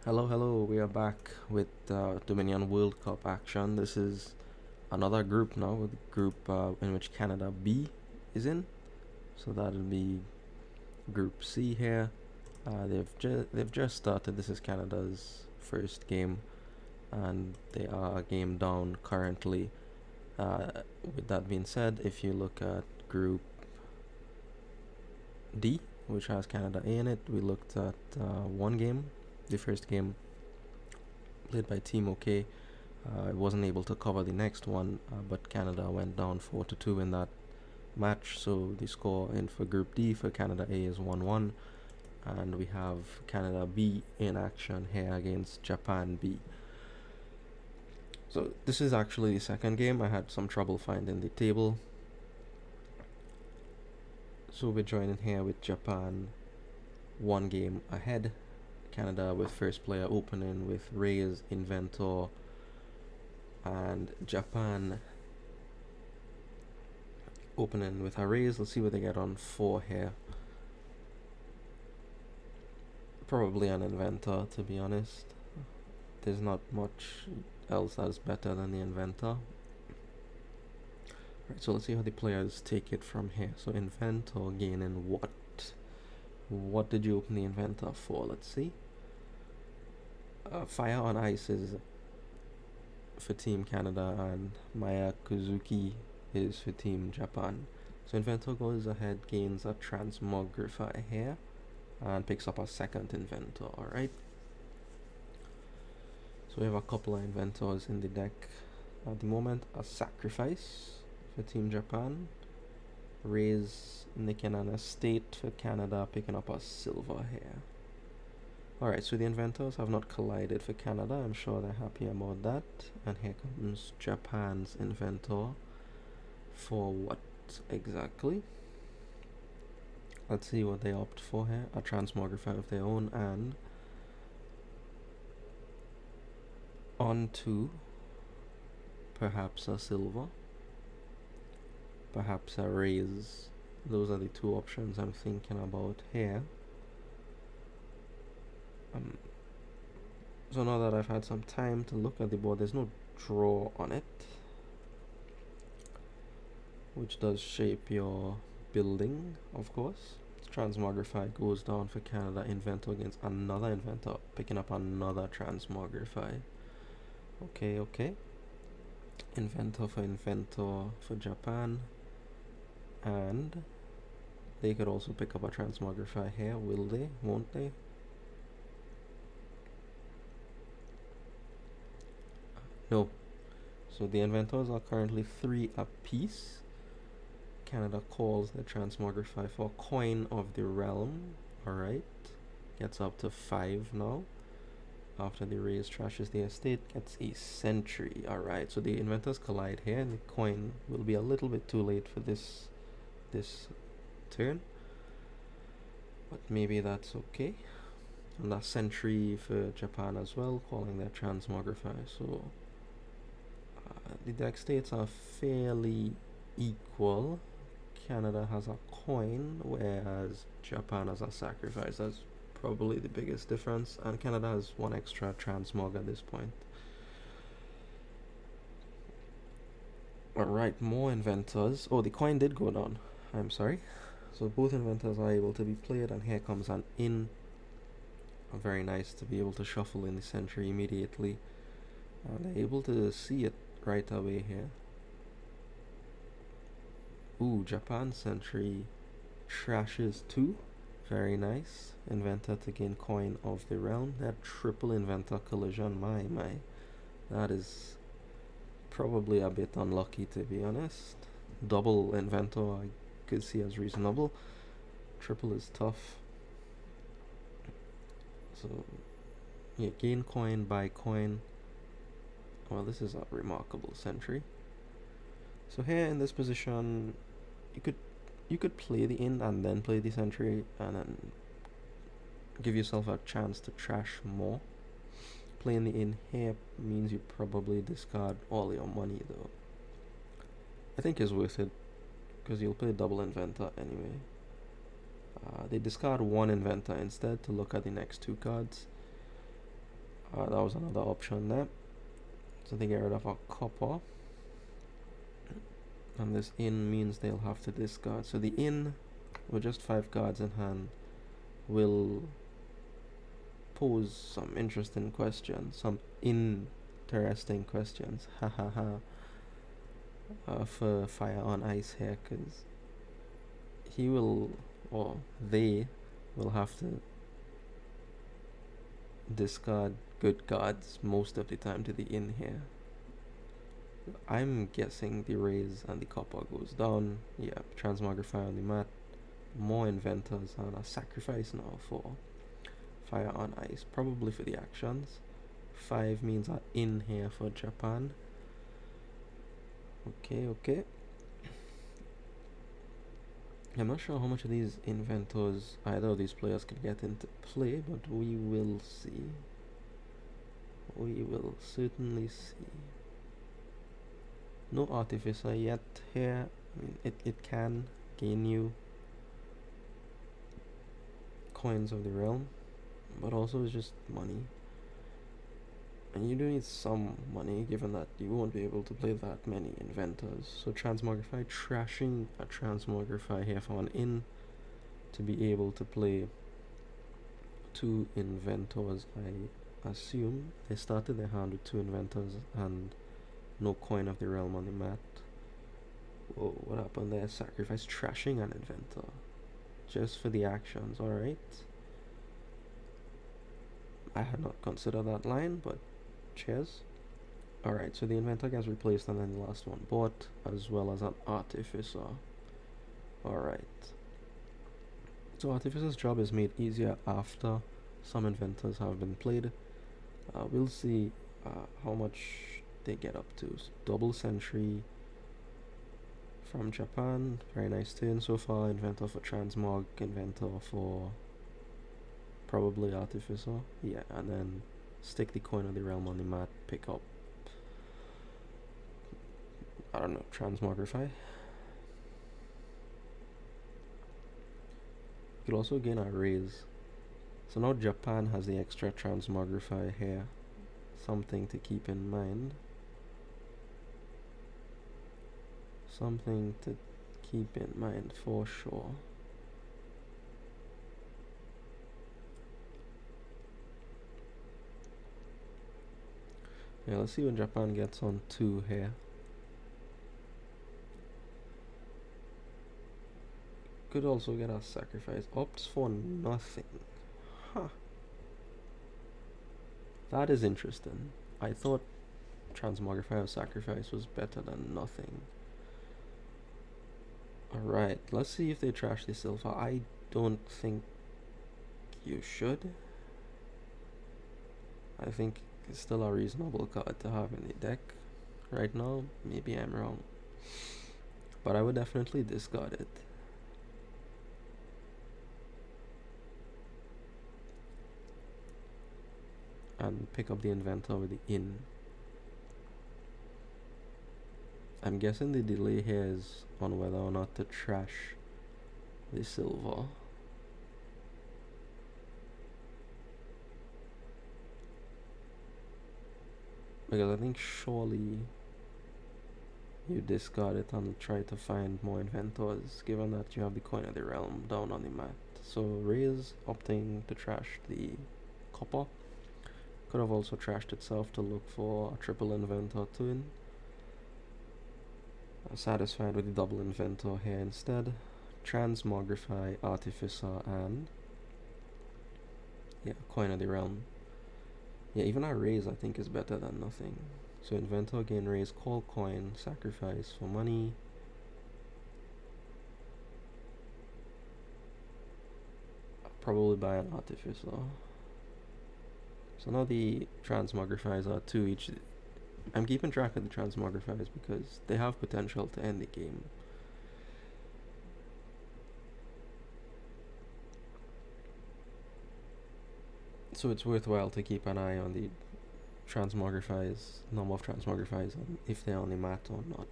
Hello, we are back with Dominion World Cup action. This is another group now, with group in which Canada B is in. So that'll be Group C here. They've just started. This is Canada's first game, and they are a game down currently. With that being said, if you look at Group D, which has Canada A in it, we looked at one game, the first game played by Team OK. I wasn't able to cover the next one, but Canada went down 4-2 in that match. So the score in for Group D for Canada A is 1-1, and we have Canada B in action here against Japan B. So this is actually the second game. I had some trouble finding the table. So we're joining here with Japan one game ahead. Canada with first player opening with Reyes, Inventor, and Japan opening with a Rays. Let's see what they get on 4 here. Probably an Inventor, to be honest. There's not much else that's better than the Inventor. Right, so let's see how the players take it from here. So Inventor gaining what? What did you open the Inventor for? Let's see. Fireonice is for Team Canada, and mayakuzuki is for Team Japan. So Inventor goes ahead, gains a Transmogrify here, and picks up a second Inventor. Alright. So we have a couple of Inventors in the deck at the moment. A Sacrifice for Team Japan. Raise nicking an Estate for Canada, picking up a Silver here. Alright, so the Inventors have not collided for Canada. I'm sure they're happy about that. And here comes Japan's Inventor. For what exactly? Let's see what they opt for here. A Transmogrify of their own, and onto perhaps a Silver, perhaps a Raise. Those are the two options I'm thinking about here. So now that I've had some time to look at the board, there's no draw on it, which does shape your building, of course. Transmogrify goes down for Canada. Inventor against another Inventor, picking up another Transmogrify. Okay. Inventor for Japan, and they could also pick up a Transmogrify here. Will they? Won't they? No. So the Inventors are currently 3 apiece. Canada calls the Transmogrify for Coin of the Realm. Alright. Gets up to 5 now. After the Raise trashes the estate, gets a Sentry. Alright, so the Inventors collide here, and the coin will be a little bit too late for this turn. But maybe that's okay. And a Sentry for Japan as well, calling their Transmogrify. So the deck states are fairly equal. Canada has a coin, whereas Japan has a Sacrifice. That's probably the biggest difference, and Canada has 1 extra Transmog at this point. Alright, more Inventors. Oh, the coin did go down. I'm sorry. So both Inventors are able to be played, and here comes an in. Very nice to be able to shuffle in the Sentry immediately. And they're able to see it right away here. Ooh, Japan Sentry trashes 2. Very nice. Inventor to gain Coin of the Realm. That triple Inventor collision, my. That is probably a bit unlucky, to be honest. Double Inventor I could see as reasonable. Triple is tough. So yeah, gain coin, buy coin. Well, this is a remarkable Sentry. So here in this position, you could play the in and then play the Sentry, and then give yourself a chance to trash more. Playing the in here means you probably discard all your money, though. I think it's worth it, because you'll play double Inventor anyway. They discard 1 Inventor instead to look at the next 2 cards. That was another option there. So they get rid of a copper. And this in means they'll have to discard. So the in, with just 5 cards in hand, will pose some interesting questions. Some interesting questions. Ha ha ha. For fire on ice here, because he will, or they will have to discard good cards most of the time to the in here. I'm guessing the raise and the copper goes down. Yeah, transmogrify on the mat. More inventors and a sacrifice now for fire on ice, probably for the actions. 5 means are in here for Japan. Okay. I'm not sure how much of these inventors either of these players could get into play, but we will see. We will certainly see. No artificer yet here. I mean, it can gain you coins of the realm, but also it's just money. And you do need some money, given that you won't be able to play that many inventors. So transmogrify, trashing a transmogrify here for an in to be able to play 2 inventors. I assume they started their hand with 2 inventors and no coin of the realm on the mat. Whoa, what happened there? Sacrifice, trashing an inventor just for the actions. Alright, I had not considered that line, but cheers. Alright, so the inventor gets replaced and then the last one bought, as well as an artificer. Alright, so artificer's job is made easier after some inventors have been played. We'll see how much they get up to. So double sentry from Japan, very nice turn so far. Inventor for transmog, inventor for probably artificer, yeah, and then stick the coin of the realm on the mat, pick up, I don't know, transmogrify. You could also gain a raise. So now Japan has the extra transmogrify here, something to keep in mind. Something to keep in mind for sure. Yeah, let's see when Japan gets on 2 here. Could also get a sacrifice. Opts for nothing. Huh. That is interesting. I thought transmogrify or sacrifice was better than nothing. Alright, let's see if they trash the silver. I don't think you should. I think it's still a reasonable card to have in the deck right now. Maybe I'm wrong, but I would definitely discard it. And pick up the inventor with the in. I'm guessing the delay here is on whether or not to trash the silver. Because I think surely you discard it and try to find more inventors, given that you have the coin of the realm down on the mat. So raise, opting to trash the copper. Could have also trashed itself to look for a triple inventor twin. I'm satisfied with the double inventor here instead. Transmogrify, artificer, and yeah, coin of the realm. Yeah, even a raise I think is better than nothing. So inventor again, raise, call coin, sacrifice for money. Probably buy an artificer. So now the transmogrifies are 2 each. I'm keeping track of the transmogrifiers because they have potential to end the game. So it's worthwhile to keep an eye on the transmogrifies, number of transmogrifies, and if they're on the mat or not.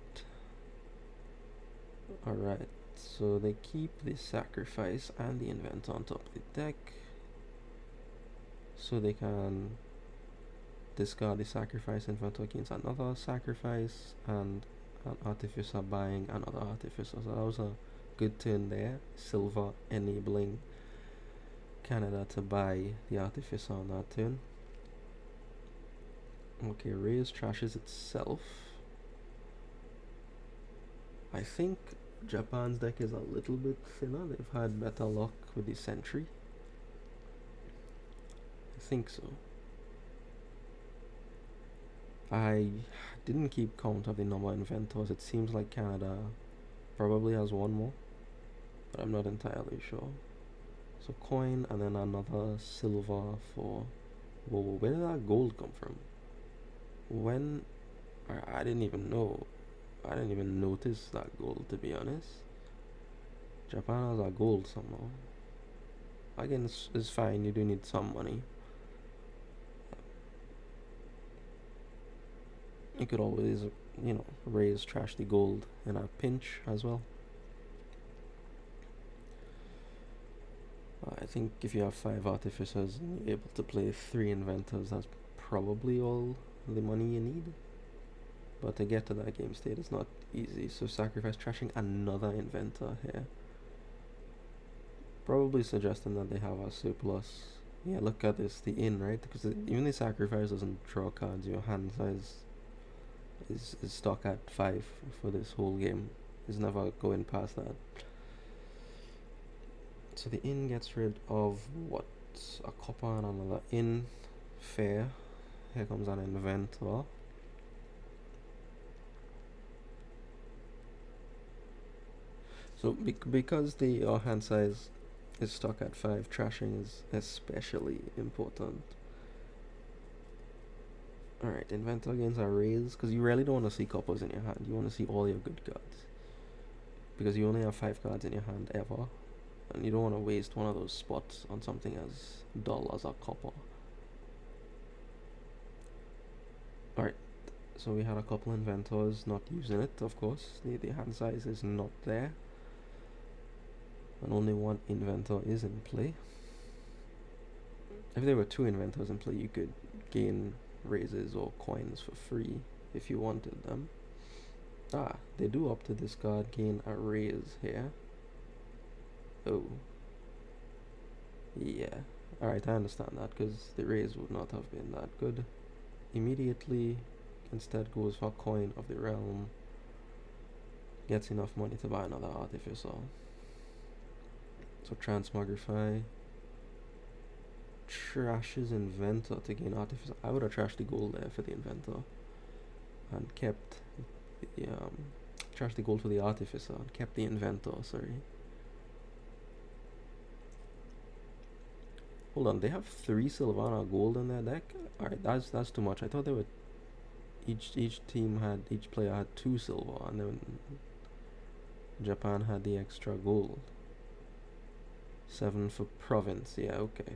Alright, so they keep the sacrifice and the inventor on top of the deck, so they can discard the sacrifice inventor gains another sacrifice, and an artificer buying another artificer. So that was a good turn there. Silver enabling Canada to buy the artificer on that turn. Okay, Raise trashes itself. I think Japan's deck is a little bit thinner. They've had better luck with the Sentry. I think so. I didn't keep count of the number of inventors. It seems like Canada probably has one more, but I'm not entirely sure. So coin and then another silver for... Whoa, where did that gold come from? When... I didn't even know. I didn't even notice that gold, to be honest. Japan has a gold somehow. Again, it's fine. You do need some money. You could always, raise trash the gold in a pinch as well. I think if you have 5 artificers and you're able to play 3 inventors, that's probably all the money you need. But to get to that game state is not easy, so sacrifice trashing another inventor here. Probably suggesting that they have a surplus. Yeah, look at this, the in, right? Because even the sacrifice doesn't draw cards, your hand size is stuck at 5 for this whole game. It's never going past that. So the in gets rid of what? A copper and another in. Fair. Here comes an inventor. So because the hand size is stuck at 5, trashing is especially important. Alright, inventor gains a raise, because you really don't want to see coppers in your hand. You want to see all your good cards. Because you only have 5 cards in your hand ever. And you don't want to waste one of those spots on something as dull as a copper. Alright, so we had a couple inventors not using it, of course. The hand size is not there. And only one inventor is in play. If there were 2 inventors in play, you could gain raises or coins for free if you wanted them. They do opt to discard, gain a raise here. Oh. Yeah. Alright, I understand that, because the raise would not have been that good. Immediately, instead goes for coin of the realm. Gets enough money to buy another artificer. So transmogrify. Trashes inventor to gain artificer. I would have trashed the gold there for the inventor. And kept the trashed the gold for the artificer and kept the inventor, sorry. Hold on, they have 3 silver and a gold in their deck? Alright, that's too much. I thought they were each player had 2 silver, and then Japan had the extra gold. 7 for province, yeah, okay.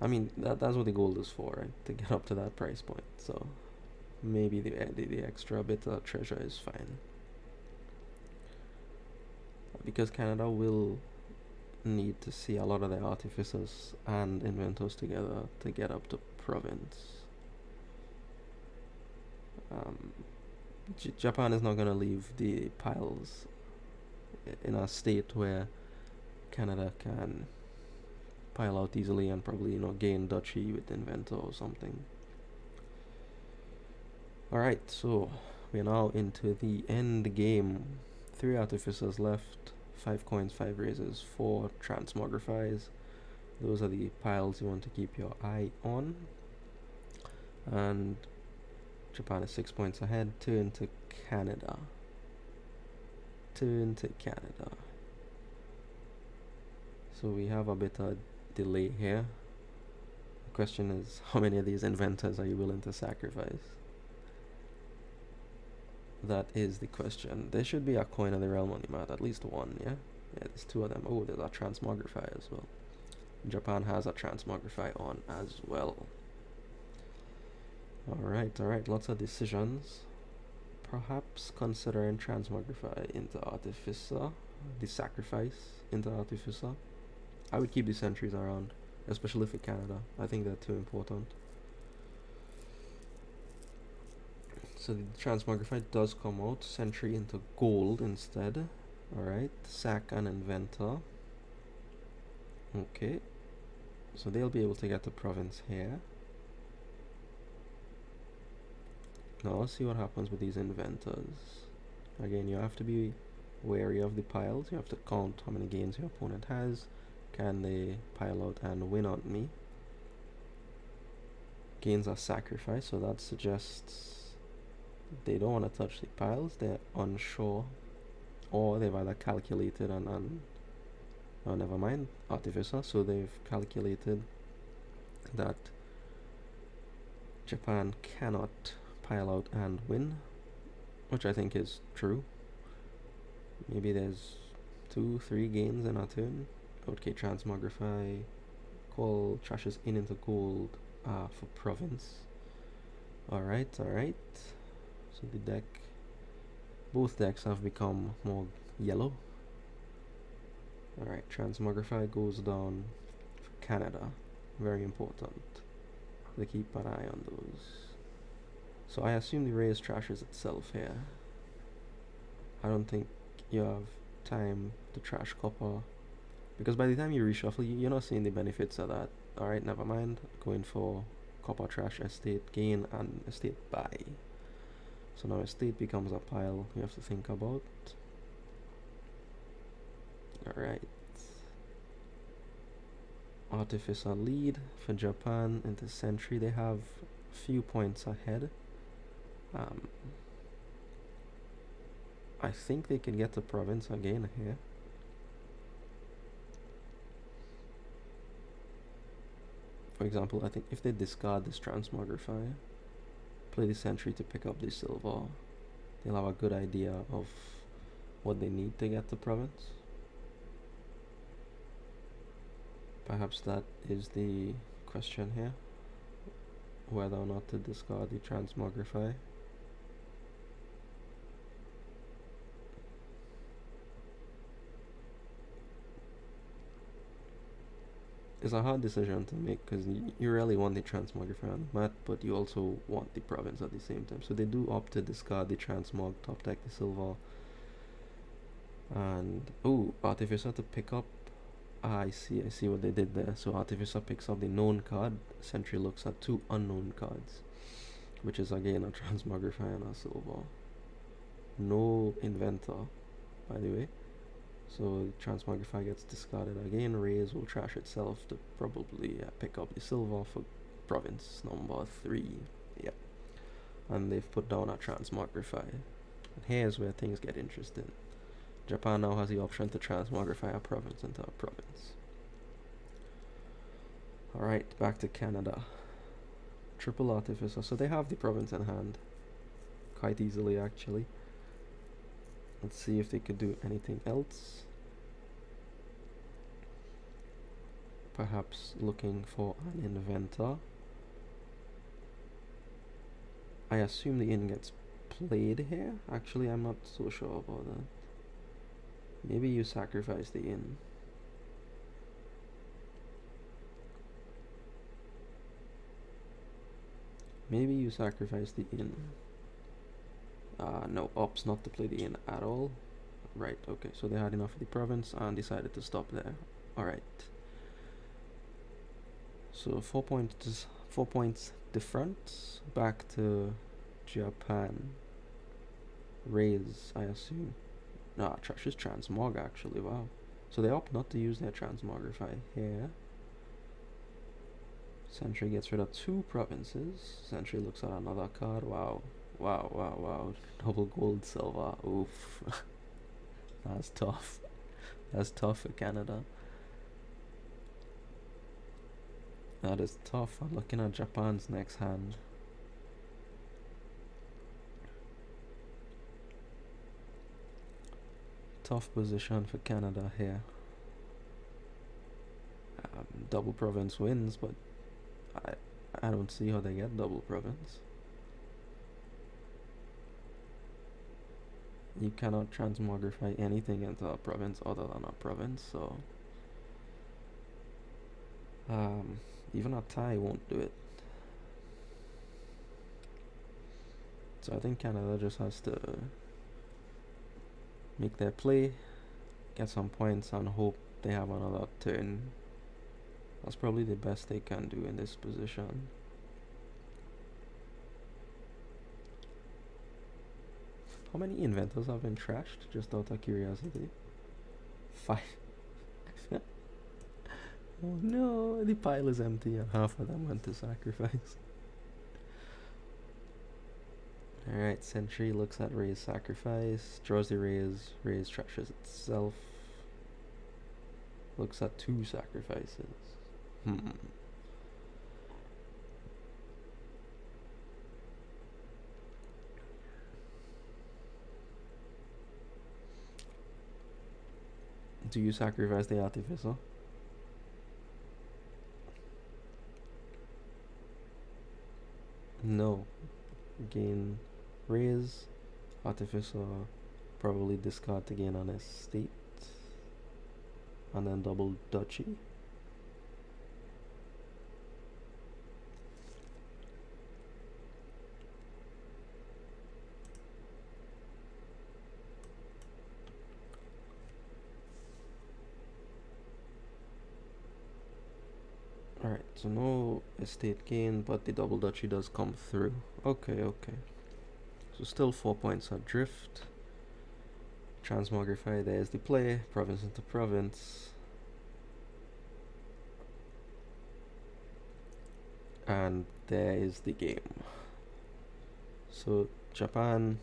I mean, that's what the gold is for, right? To get up to that price point. So maybe the extra bit of treasure is fine. Because Canada will need to see a lot of their artificers and inventors together to get up to province. Japan is not going to leave the piles in a state where Canada can pile out easily and probably, gain duchy with inventor or something. Alright, so we are now into the end game. 3 artificers left, 5 coins, 5 raises, 4 transmogrifies. Those are the piles you want to keep your eye on. And Japan is 6 points ahead. Turn to Canada. So we have a bit of delay here. The question is, how many of these inventors are you willing to sacrifice? That is the question. There should be a coin of the realm on the mat, at least one, yeah? Yeah, there's 2 of them. Oh, there's a transmogrify as well. Japan has a transmogrify on as well. Alright, lots of decisions. Perhaps considering transmogrify into artificer, the sacrifice into artificer. I would keep the sentries around, especially for Canada. I think they're too important. So the transmogrify does come out. Sentry into gold instead. Alright. Sack and inventor. Okay. So they'll be able to get the province here. Now let's see what happens with these inventors. Again, you have to be wary of the piles. You have to count how many gains your opponent has. Can they pile out and win on me? Gains are sacrificed, so that suggests they don't want to touch the piles. They're unsure, or they've either calculated and oh, never mind, artificer. So they've calculated that Japan cannot pile out and win, which I think is true. Maybe there's 2-3 gains in a turn. Okay, transmogrify, call trashes in into gold for province. Alright. So the deck, both decks have become more yellow. Alright, transmogrify goes down for Canada. Very important to keep an eye on those. So I assume the raise trashes itself here. I don't think you have time to trash copper, because by the time you reshuffle, you're not seeing the benefits of that. Alright, never mind. Going for copper trash estate gain and estate buy. So now estate becomes a pile you have to think about. Alright. Artificer lead for Japan into Sentry. They have a few points ahead. I think they can get the province again here. For example, I think if they discard this transmogrifier, play the Sentry to pick up the silver, they'll have a good idea of what they need to get the province. Perhaps that is the question here, whether or not to discard the transmogrify. It's a hard decision to make, because you really want the transmogrify on the mat, but you also want the province at the same time. So they do opt to discard the transmog, top deck the silver, and artificer to pick up. I see what they did there. So artificer picks up the known card. Sentry looks at 2 unknown cards, which is again a transmogrify and a silver. No inventor, by the way. So transmogrify gets discarded again. Raise will trash itself to probably pick up the silver for province number 3. Yep. And they've put down a transmogrify. And here's where things get interesting. Japan now has the option to transmogrify a province into a province. Alright, back to Canada. Triple artificer. So they have the province in hand quite easily, actually. Let's see if they could do anything else. Perhaps looking for an inventor. I assume the inn gets played here. Actually, I'm not so sure about that. Maybe you sacrifice the inn. Maybe you sacrifice the inn. No, opts not to play the inn at all. Right, okay, so they had enough of the province and decided to stop there. Alright. So 4 points difference. Back to Japan. Raise, I assume. Nah, trash is transmog actually, wow. So they opt not to use their transmogrify here. Sentry gets rid of 2 provinces. Sentry looks at another card, wow. Wow. Double gold, silver. Oof. That's tough. That's tough for Canada. That is tough. I'm looking at Japan's next hand. Tough position for Canada here. Double province wins, but I don't see how they get double province. You cannot transmogrify anything into a province other than a province, so even a tie won't do it. So I think Canada just has to make their play, get some points, and hope they have another turn. That's probably the best they can do in this position. How many inventors have been trashed? Just out of curiosity. 5. Oh no, the pile is empty and half of them went to sacrifice. Alright, Sentry looks at Ray's sacrifice, draws the Rays, Rays trashes itself. Looks at 2 sacrifices. Do you sacrifice the Artificer? No. Gain Rays, Artificer, probably discard to gain an estate, and then double Duchy. Alright, so no estate gain, but the double Duchy does come through. Okay. So still 4 points adrift. Transmogrify, there's the play. Province into province. And there is the game. So Japan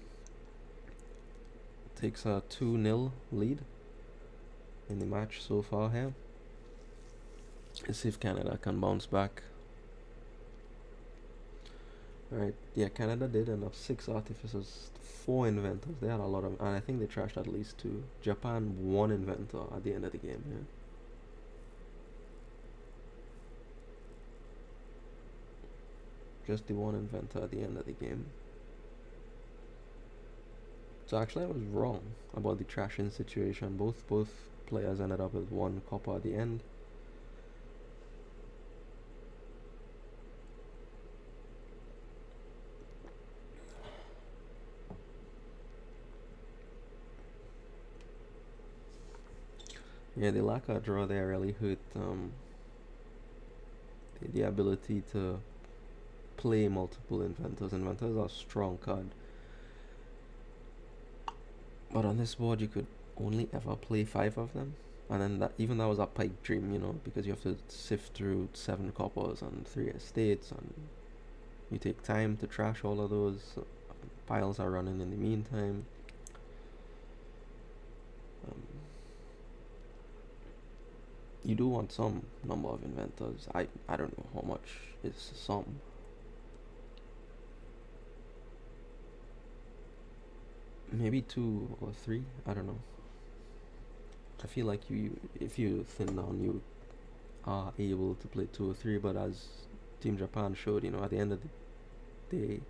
takes a 2-0 lead in the match so far here. Let's see if Canada can bounce back. Alright, yeah, Canada did end up 6 artificers, 4 inventors. They had a lot of, and I think they trashed at least 2. Japan 1 inventor at the end of the game, yeah. Just the 1 inventor at the end of the game. So actually I was wrong about the trashing situation. Both players ended up with 1 copper at the end. Yeah, the lack of draw there really hurt the ability to play multiple inventors. Inventors are a strong card. But on this board you could only ever play 5 of them. And then that was a pipe dream, you know, because you have to sift through 7 coppers and 3 estates, and you take time to trash all of those. Piles are running in the meantime. You do want some number of inventors. I don't know how much is some. Maybe 2 or 3. I don't know. I feel like if you thin down, you are able to play 2 or 3. But as Team Japan showed, you know, at the end of the day,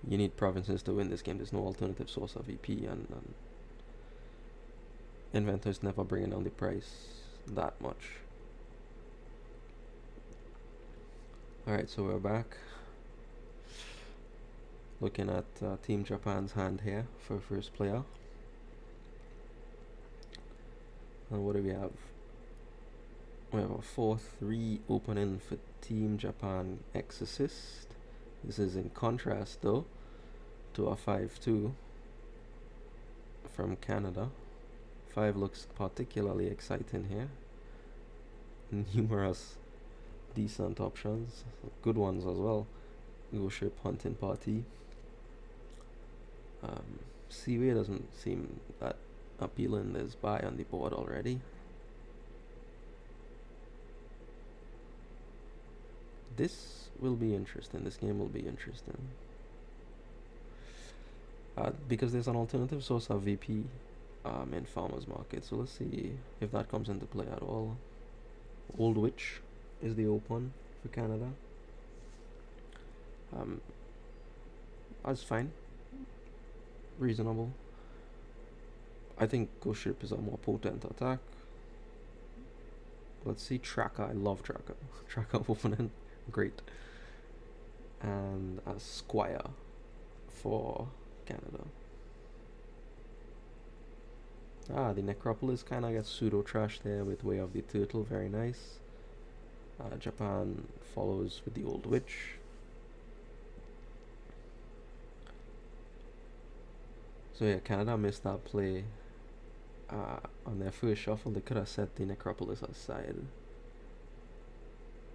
you need provinces to win this game. There's no alternative source of VP, and inventors never bringing down the price that much. Alright, so we're back. Looking at Team Japan's hand here for first player. And what do we have? We have a 4-3 opening for Team Japan Exorcist. This is in contrast though to a 5-2 from Canada. 5 looks particularly exciting here. Numerous decent options, good ones as well. Ghost ship hunting party. Seaway doesn't seem that appealing. There's buy on the board already. This will be interesting. This game will be interesting. Because there's an alternative source of VP in farmers market. So let's see if that comes into play at all. Old Witch is the open for Canada. That's fine. Reasonable. I think Ghost Ship is a more potent attack. Let's see Tracker. I love Tracker. Tracker opening. Great. And a Squire for Canada. The necropolis kind of gets pseudo trash there with Way of the Turtle, very nice. Japan follows with the Old Witch. So yeah, Canada missed that play. On their first shuffle, they could have set the necropolis aside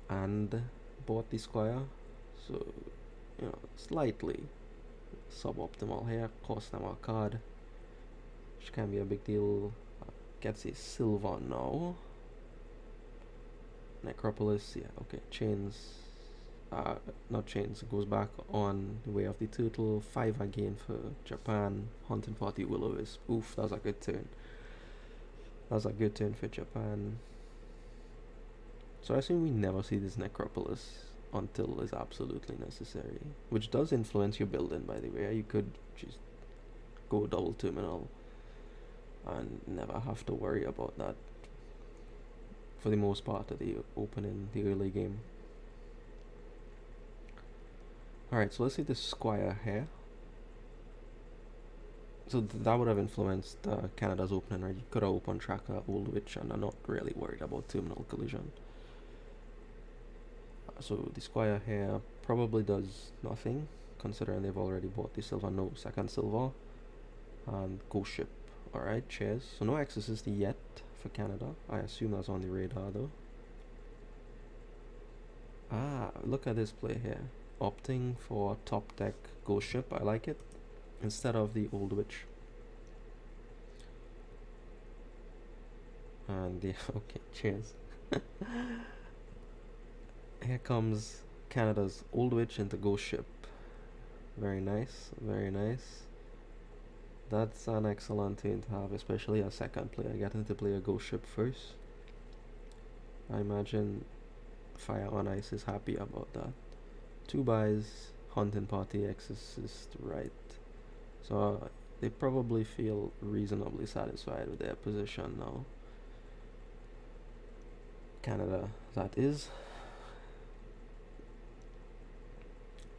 and bought the squire. So, slightly suboptimal here. Cost them a card, which can be a big deal. Gets a silver now. Necropolis, yeah, okay. Chains, not chains, it goes back on the Way of the Turtle. 5 again for Japan. Hunting Party, Will-O-Wisp. Oof, that was a good turn. That was a good turn for Japan. So I assume we never see this necropolis until it's absolutely necessary, which does influence your building, by the way. You could just go double terminal and never have to worry about that for the most part of the opening, the early game. Alright, so let's see the squire here. So that would have influenced Canada's opening, right? You could have opened tracker Old Witch and are not really worried about terminal collision. So the squire here probably does nothing, considering they've already bought the silver. No, second silver. And ghost ship. Alright, cheers. So no exorcist yet for Canada. I assume that's on the radar though. Look at this play here. Opting for top deck ghost ship. I like it. Instead of the Old Witch. And yeah, okay, cheers. Here comes Canada's Old Witch into Ghost Ship. Very nice, very nice. That's an excellent thing to have, especially a second player getting to play a Ghost Ship first. I imagine Fireonice is happy about that. 2 buys, Hunting Party, Exorcist, right. So they probably feel reasonably satisfied with their position now. Canada, that is.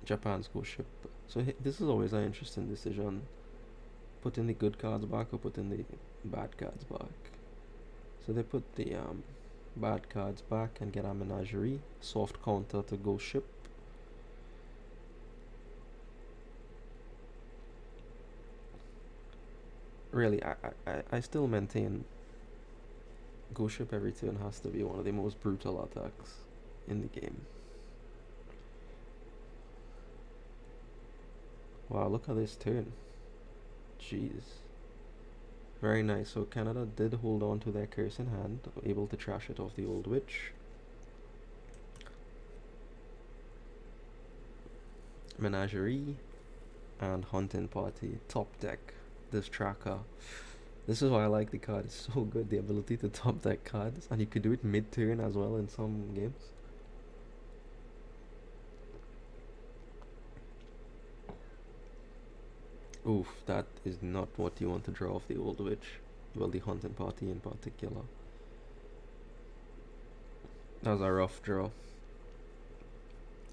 Japan's Ghost Ship. So this is always an interesting decision. Putting the good cards back or putting the bad cards back. So they put the bad cards back and get a menagerie. Soft counter to Ghost Ship. Really, I still maintain Ghost Ship every turn has to be one of the most brutal attacks in the game. Wow, look at this turn. Jeez. Very nice. So Canada did hold on to their curse in hand, able to trash it off the Old Witch. Menagerie and Hunting Party. Top deck. This tracker. This is why I like the card. It's so good. The ability to top deck cards. And you could do it mid-turn as well in some games. Oof, that is not what you want to draw off the Old Witch. Well, the Hunting Party in particular. That was a rough draw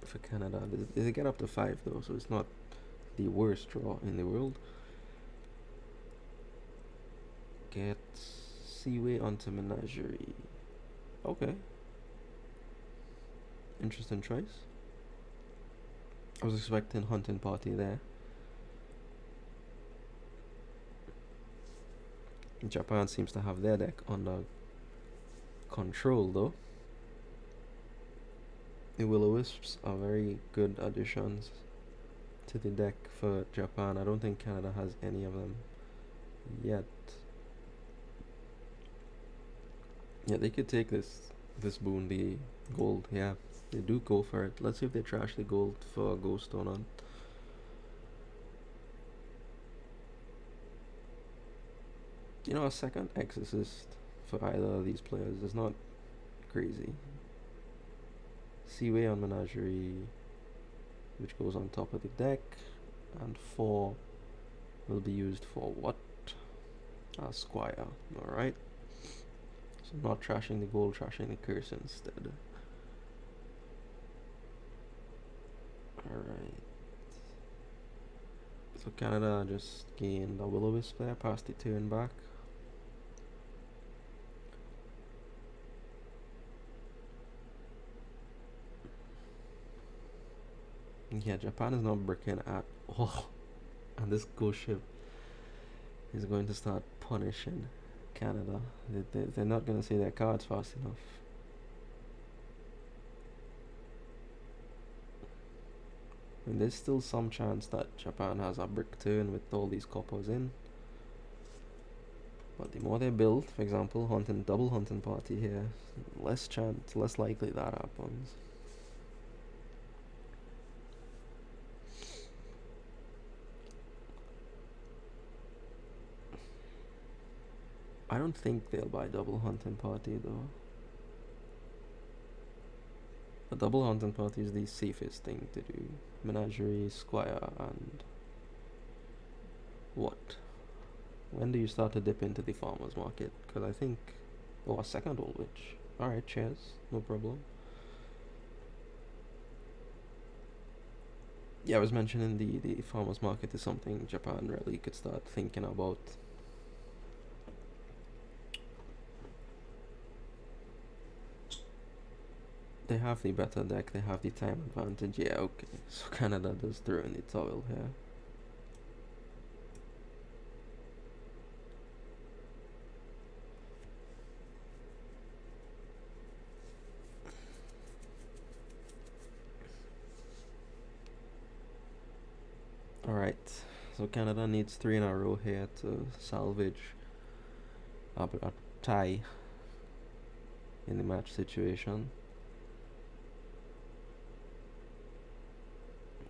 for Canada. They get up to 5 though, so it's not the worst draw in the world. Get Seaway onto Menagerie. Okay. Interesting choice. I was expecting Hunting Party there. Japan seems to have their deck under control though. The Will-O-Wisps are very good additions to the deck for Japan. I don't think Canada has any of them yet. Yeah, they could take this boon, the gold. Yeah, they do go for it. Let's see if they trash the gold for a ghost or not. A second exorcist for either of these players is not crazy. Seaway on Menagerie, which goes on top of the deck, and 4 will be used for what? Squire. Alright. So not trashing the gold, trashing the curse instead. Alright. So Canada just gained a will-o-wisp there, passed the turn back. Yeah, Japan is not bricking at all. And this ghost ship is going to start punishing Canada. They're not going to say their cards fast enough. And there's still some chance that Japan has a brick turn with all these coppers in. But the more they build, for example, double hunting party here, less chance, less likely that happens. I don't think they'll buy double hunting party though. A double hunting party is the safest thing to do. Menagerie, Squire, and what? When do you start to dip into the farmer's market? Because I think, oh, a second old witch. Alright, cheers, no problem. Yeah, I was mentioning the farmer's market is something Japan really could start thinking about. They have the better deck, they have the time advantage. Yeah, okay. So Canada does throw in the towel here. Alright, so Canada needs 3 in a row here to salvage a tie in the match situation.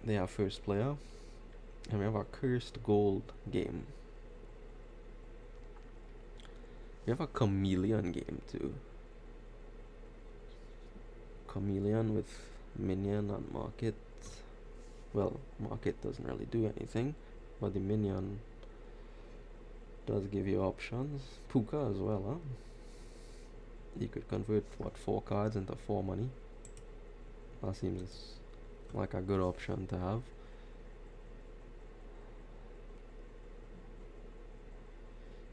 They have first player, and we have a cursed gold game. We have a chameleon game too. Chameleon with minion and market. Well, market doesn't really do anything, but the minion does give you options. Puka as well, huh? You could convert, what, 4 cards into 4 money. That seems like a good option to have.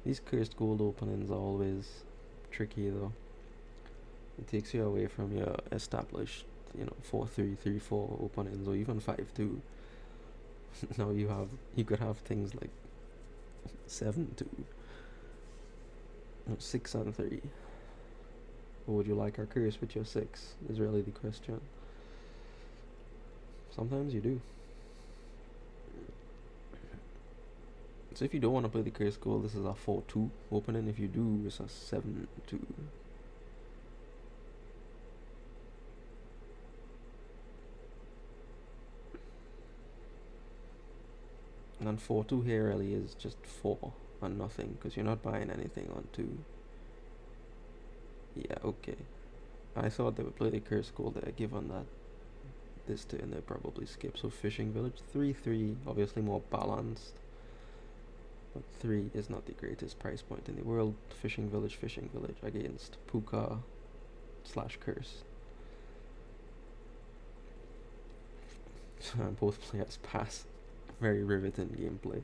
These cursed gold openings are always tricky though. It takes you away from your established, 4-3, 3-4 openings, or even 5-2. Now you could have things like 7-2, 6-3. Or would you like a curse with your 6? Is really the question. Sometimes you do. So if you don't want to play the curse gold, this is a 4-2 opening. If you do, it's a 7-2. And 4-2 here really is just 4 and nothing, because you're not buying anything on 2. Yeah, okay. I thought they would play the curse gold there, given that this turn they probably skip. So fishing village 3-3, obviously more balanced, but 3 is not the greatest price point in the world. Fishing village against Puka / curse. Both players pass. Very riveting gameplay.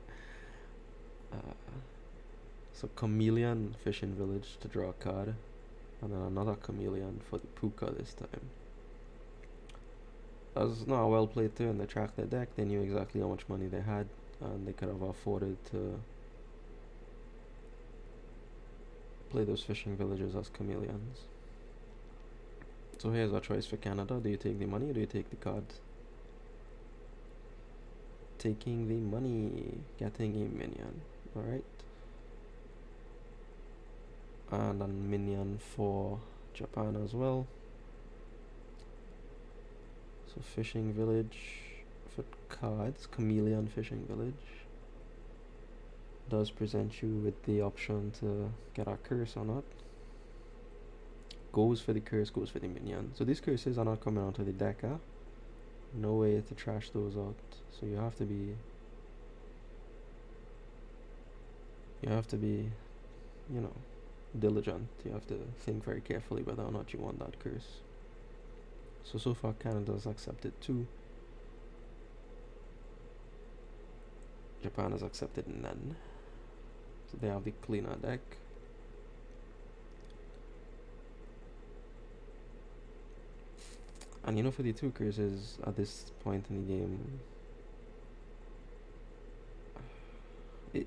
So chameleon fishing village to draw a card, and then another chameleon for the Puka this time. That was not a well played turn. They tracked their deck, they knew exactly how much money they had, and they could have afforded to play those fishing villages as chameleons. So here's our choice for Canada. Do you take the money or do you take the cards? Taking the money, getting a minion. Alright. And a minion for Japan as well. So fishing village for cards, chameleon fishing village does present you with the option to get a curse or not. Goes for the curse, goes for the minion. So these curses are not coming out of the deck, huh? No way to trash those out. So you have to be diligent. You have to think very carefully whether or not you want that curse. So far Canada's accepted 2. Japan has accepted none. So they have the cleaner deck. And you know, for the two curses at this point in the game,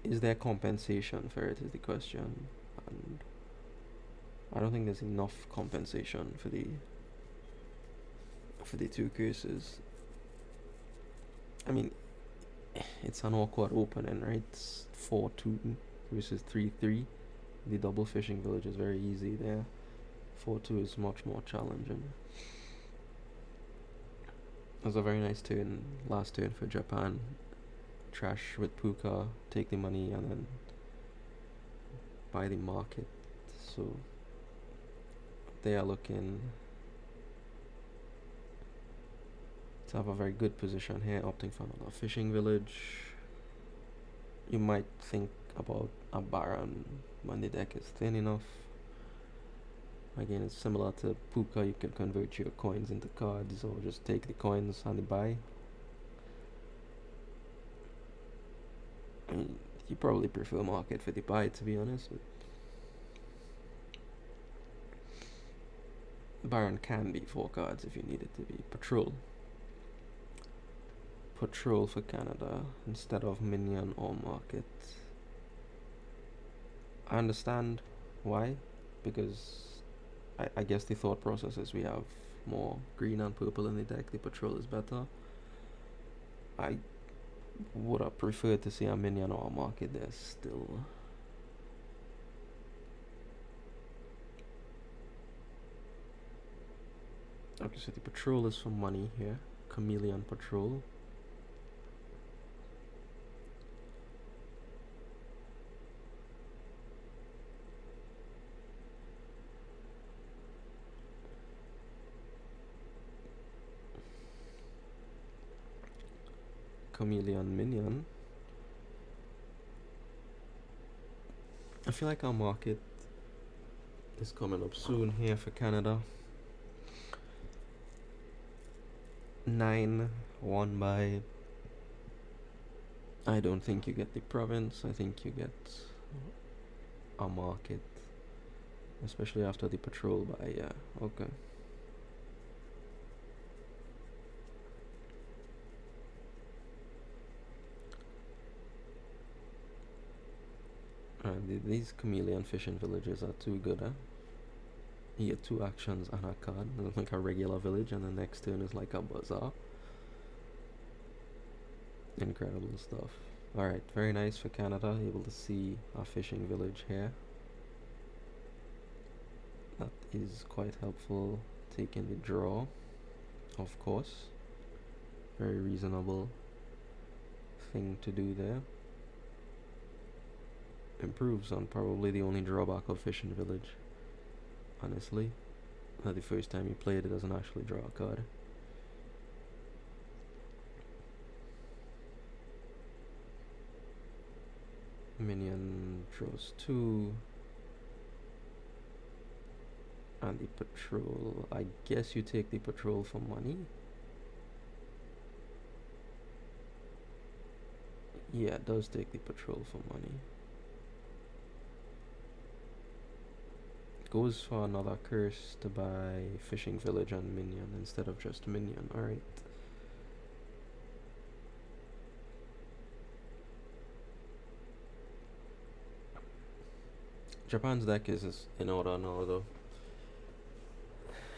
is there compensation for it is the question. And I don't think there's enough compensation for the two curses. I mean, it's an awkward opening, right? It's 4-2 versus 3-3. The double fishing village is very easy there. 4-2 is much more challenging. It was a very nice turn, last turn for Japan. Trash with Puka, take the money and then buy the market. So they are looking to have a very good position here, opting for another fishing village. You might think about a Baron when the deck is thin enough. Again, it's similar to Puka, you can convert your coins into cards or just take the coins and the buy. I mean, you probably prefer market for the buy, to be honest. But Baron can be 4 cards if you need it to be. Patrol for Canada instead of minion or market. I understand why, because I guess the thought process is we have more green and purple in the deck, the patrol is better. I would have preferred to see a minion or a market there still. Okay, so the patrol is for money here. Chameleon patrol. Chameleon minion. I feel like our market is coming up soon here for Canada. 9 won by. I don't think you get the province. I think you get a market, especially after the patrol by. Yeah, okay. These chameleon fishing villages are too good, huh? You get 2 actions and a card. It's like a regular village, and the next turn is like a bazaar. Incredible stuff. Alright, very nice for Canada. Able to see a fishing village here. That is quite helpful. Taking the draw, of course. Very reasonable thing to do there. Improves on probably the only drawback of fishing village, honestly. The first time you play it, it doesn't actually draw a card. Minion draws 2. And the patrol, I guess you take the patrol for money. Yeah, it does take the patrol for money. Goes for another curse to buy fishing village and minion instead of just minion. Alright. Japan's deck is in order now though.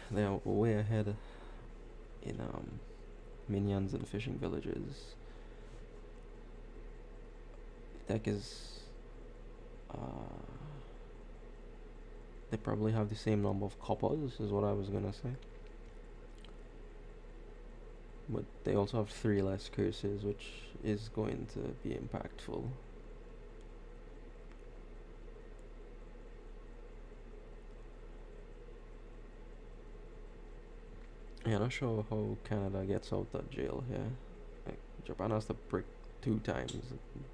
They are way ahead in minions and fishing villages. Deck is they probably have the same number of coppers, is what I was gonna say. But they also have 3 less curses, which is going to be impactful. Yeah, not sure how Canada gets out that jail here. Like, Japan has to break 2 times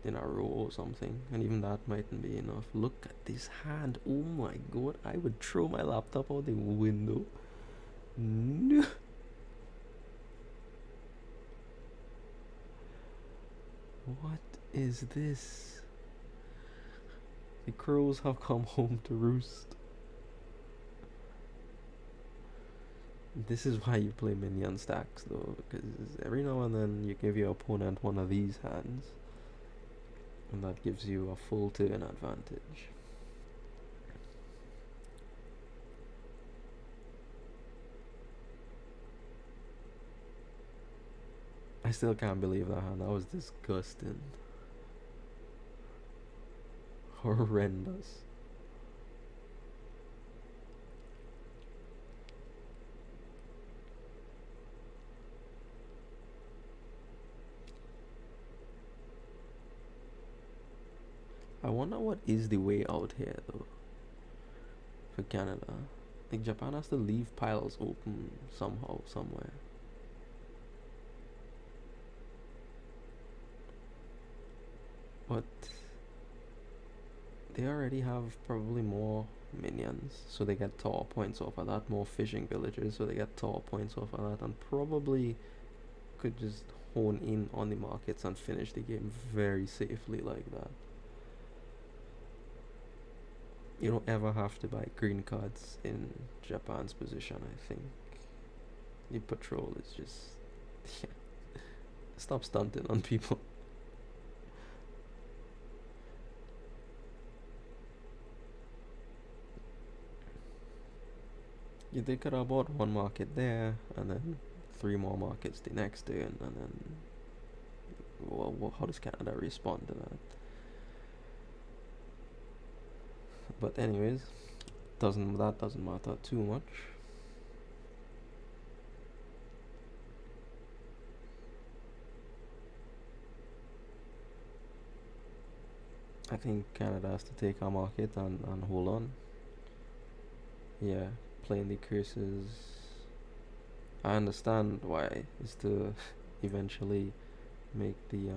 in a row or something, and even that mightn't be enough. Look at this hand. Oh my god, I would throw my laptop out the window. No. What is this? The crows have come home to roost. This is why you play minion stacks though, because every now and then you give your opponent one of these hands, and that gives you a full turn advantage. I still can't believe that hand. That was disgusting. Horrendous. I wonder what is the way out here though for Canada. Like Japan has to leave piles open somehow, somewhere. But they already have probably more minions, so they get tower points off of that. More fishing villages, so they get tower points off of that, and probably could just hone in on the markets and finish the game very safely like that. You don't ever have to buy green cards in Japan's position, I think. The patrol is just stop stunting on people. They could have bought one market there and then three more markets the next day, and then how does Canada respond to that? But anyways, doesn't matter too much. I think Canada has to take our market and hold on. Yeah, playing the curses. I understand why is to eventually make the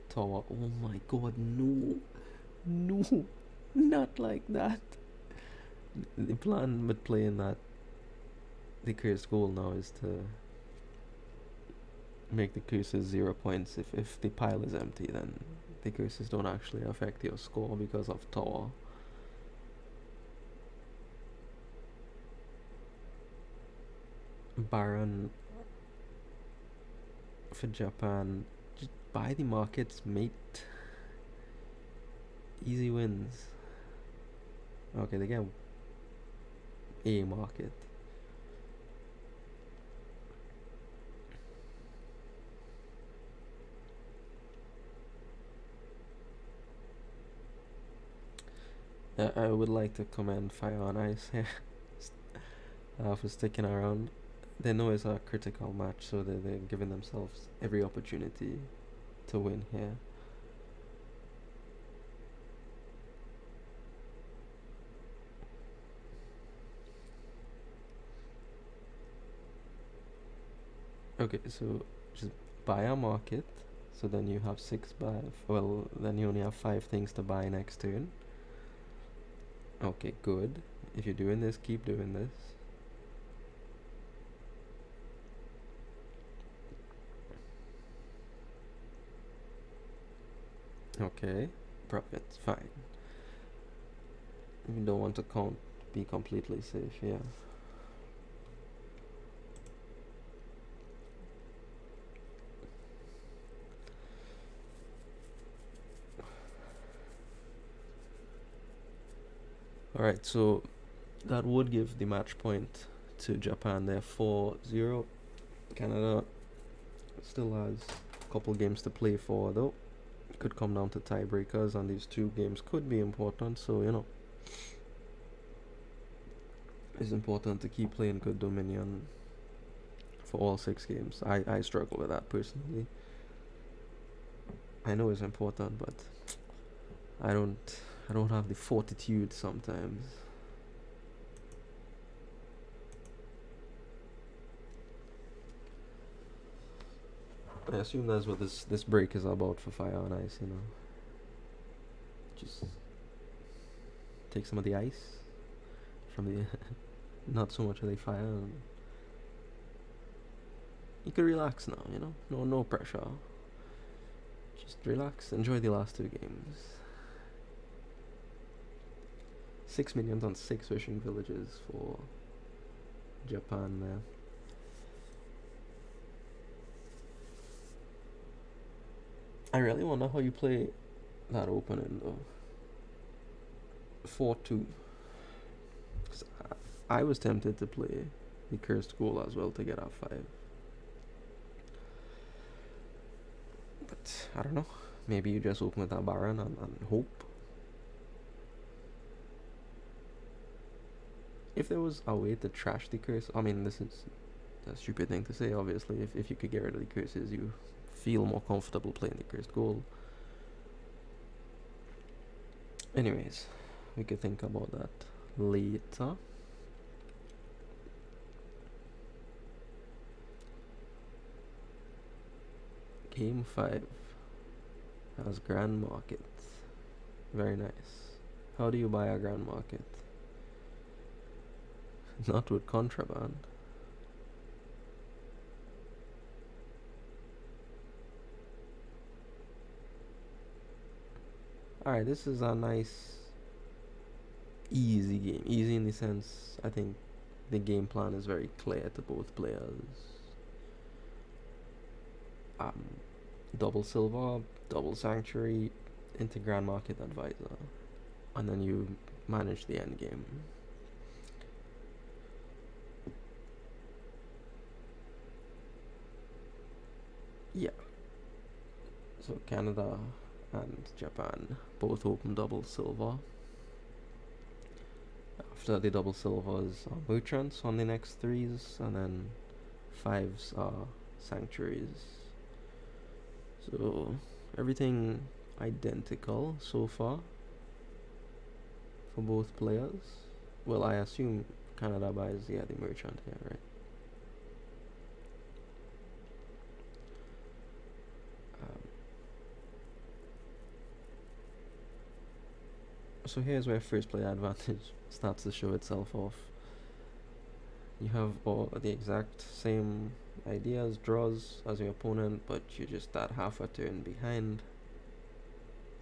tower. Oh my god, no, no, not like that. The plan with playing that the cursed goal now is to make the curses 0 points. If the pile is empty, then the curses don't actually affect your score because of tower. Baron for Japan. Just buy the markets, mate. Easy wins. Okay, they get a market. I would like to commend fireonice here for sticking around. They know it's a critical match, so they're giving themselves every opportunity to win here. Okay, so just buy a market. So then you have six buy. Well, then you only have five things to buy next turn. Okay, good. If you're doing this, keep doing this. Okay, profits, fine. We don't want to be completely safe, yeah. Alright, so that would give the match point to Japan there 4-0. Canada still has a couple games to play for though. It could come down to tiebreakers, and these two games could be important, so it's important to keep playing good Dominion for all 6 games. I struggle with that personally. I know it's important, but I don't have the fortitude sometimes. I assume that's what this break is about for Fire on Ice, Just take some of the ice from the not so much of the fire, and you can relax now, no pressure. Just relax, enjoy the last two games. 6 millions on 6 fishing villages for Japan, man. I really wonder how you play that opening though. 4-2. Cause I was tempted to play the cursed goal as well to get out 5. But I don't know. Maybe you just open with that Baron and hope. If there was a way to trash the curse, I mean, this is a stupid thing to say, obviously. If you could get rid of the curses, you feel more comfortable playing the cursed goal. Anyways, we could think about that later. Game 5 has Grand Market. Very nice. How do you buy a Grand Market? Not with contraband. Alright, this is a nice, easy game. Easy in the sense, I think the game plan is very clear to both players. Double silver, double sanctuary, into Grand Market Advisor, and then you manage the end game. Yeah. So Canada and Japan both open double silver. After the double silvers are merchants on the next 3s, and then 5s are sanctuaries. So everything identical so far for both players. Well, I assume Canada buys the merchant here, right? So here's where first player advantage starts to show itself off. You have all the exact same ideas, draws as your opponent, but you just start half a turn behind.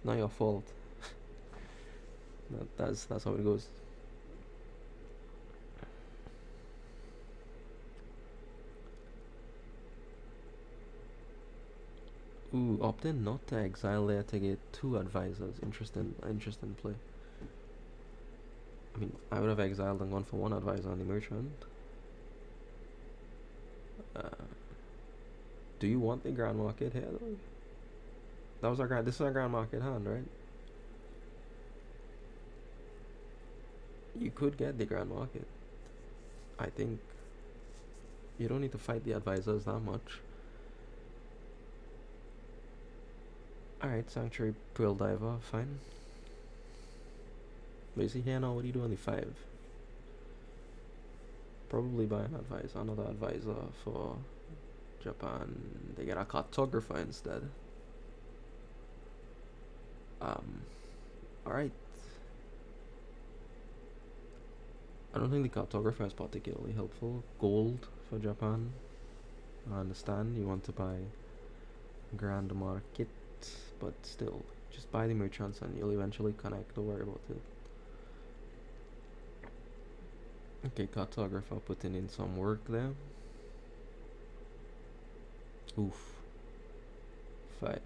Not your fault. That's how it goes. Ooh, opting not to exile there to get 2 advisors. Interesting play. I mean, I would have exiled and gone for 1 advisor on the merchant. Do you want the Grand Market here though? This is our Grand Market hand, right? You could get the Grand Market. I think you don't need to fight the advisors that much. Alright, Sanctuary Pearl Diver, fine. But you see here now, what do you do on the 5? Probably buy another advisor for Japan. They get a cartographer instead. Alright. I don't think the cartographer is particularly helpful. Gold for Japan. I understand you want to buy Grand Market, but still, just buy the merchants and you'll eventually connect. Don't worry about it. Okay, cartographer putting in some work there. Oof. 5.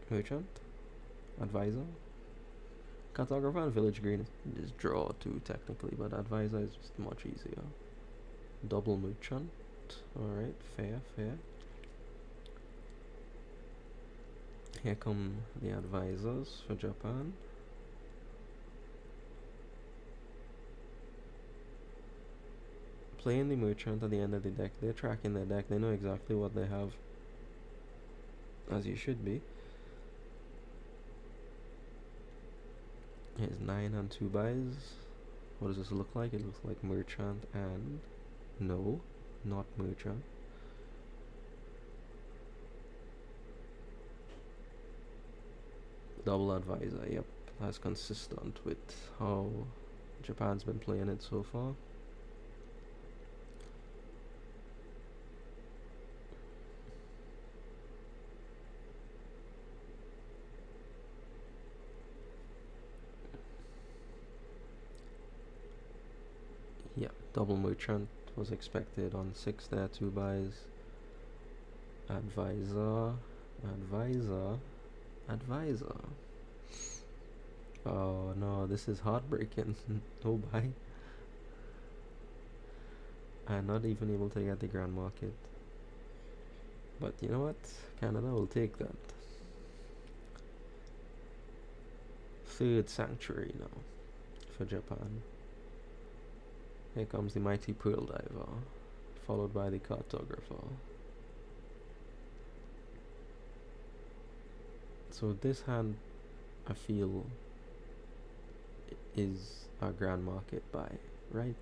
Merchant. Advisor. Cartographer and village green is draw too technically, but advisor is just much easier. Double merchant. Alright, fair. Here come the advisors for Japan. Playing the merchant at the end of the deck. They're tracking their deck. They know exactly what they have. As you should be. Here's 9 and 2 buys. What does this look like? It looks like merchant and... No, not merchant. Double advisor, yep. That's consistent with how Japan's been playing it so far. Double merchant was expected on 6 there, 2 buys. Advisor, advisor, advisor. Oh no, this is heartbreaking. No buy. I'm not even able to get the grand market. But you know what? Canada will take that. Third sanctuary now for Japan. Here comes the mighty pearl diver, followed by the cartographer. So this hand, I feel, is a grand market buy, right?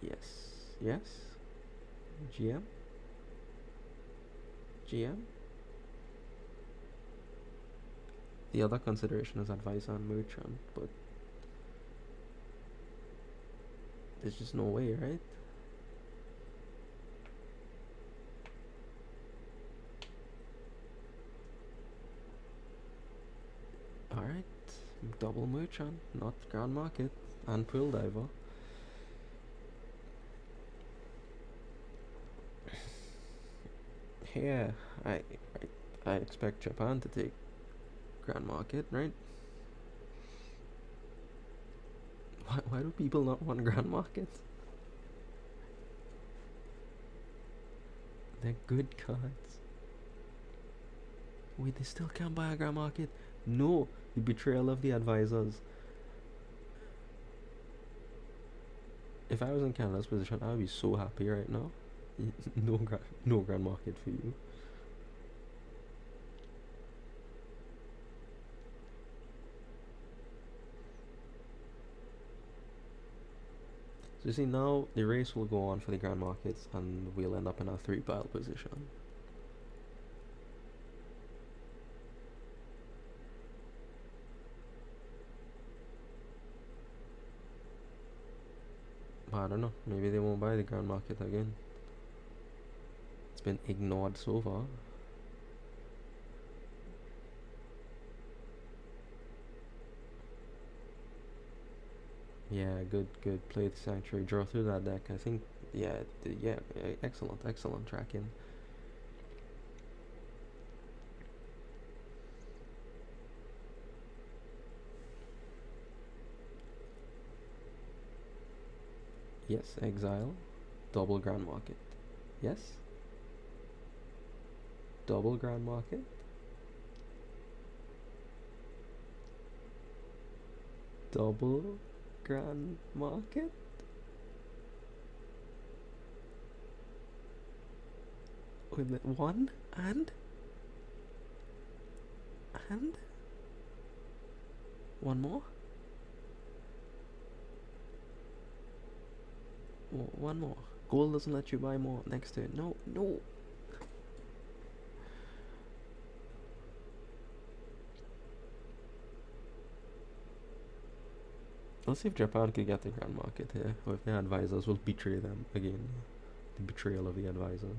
Yes. Yes? GM? GM? The other consideration is advisor and merchant, but there's just no way, right? Alright, double merchant, not grand market, and pearl diver. Yeah, I expect Japan to take grand market, right? Why do people not want grand market? They're good cards. Wait, they still can't buy a grand market? No, the betrayal of the advisors. If I was in Canada's position, I would be so happy right now. No grand market for you. So you see, now the race will go on for the grand markets, and we'll end up in a 3-pile position. I don't know, maybe they won't buy the grand market again. It's been ignored so far. Yeah, good. Play the sanctuary, draw through that deck. I think, yeah, excellent tracking. Yes, exile, double grand market. Yes, double grand market. Double grand market. With one and one more. One more. Gold doesn't let you buy more next to it. No. Let's see if Japan could get the grand market here, or if their advisors will betray them again. The betrayal of the advisors.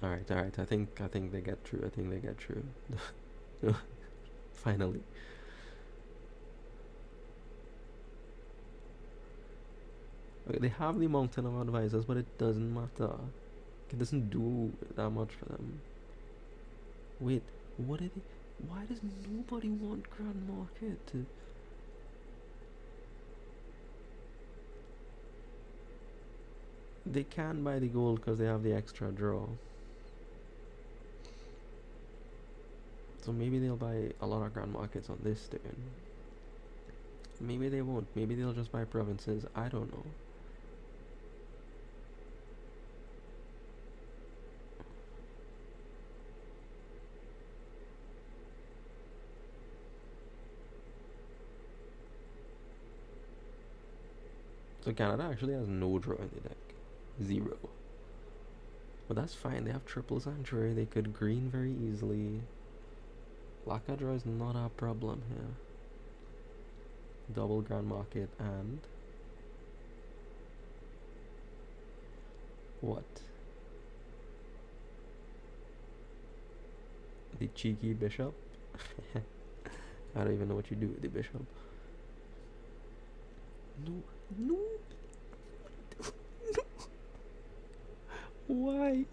Alright. I think they get through. Finally. Okay, they have the mountain of advisors, but it doesn't matter. It doesn't do that much for them. Wait, what did they? Why does nobody want grand market? They can buy the gold because they have the extra draw. So maybe they'll buy a lot of grand markets on this turn. Maybe they won't. Maybe they'll just buy provinces. I don't know. So Canada actually has no draw in the deck. 0. But that's fine. They have triple sanctuary. They could green very easily. Laka draw is not a problem here. Double grand market and what? The cheeky bishop. I don't even know what you do with the bishop. No, no. Why?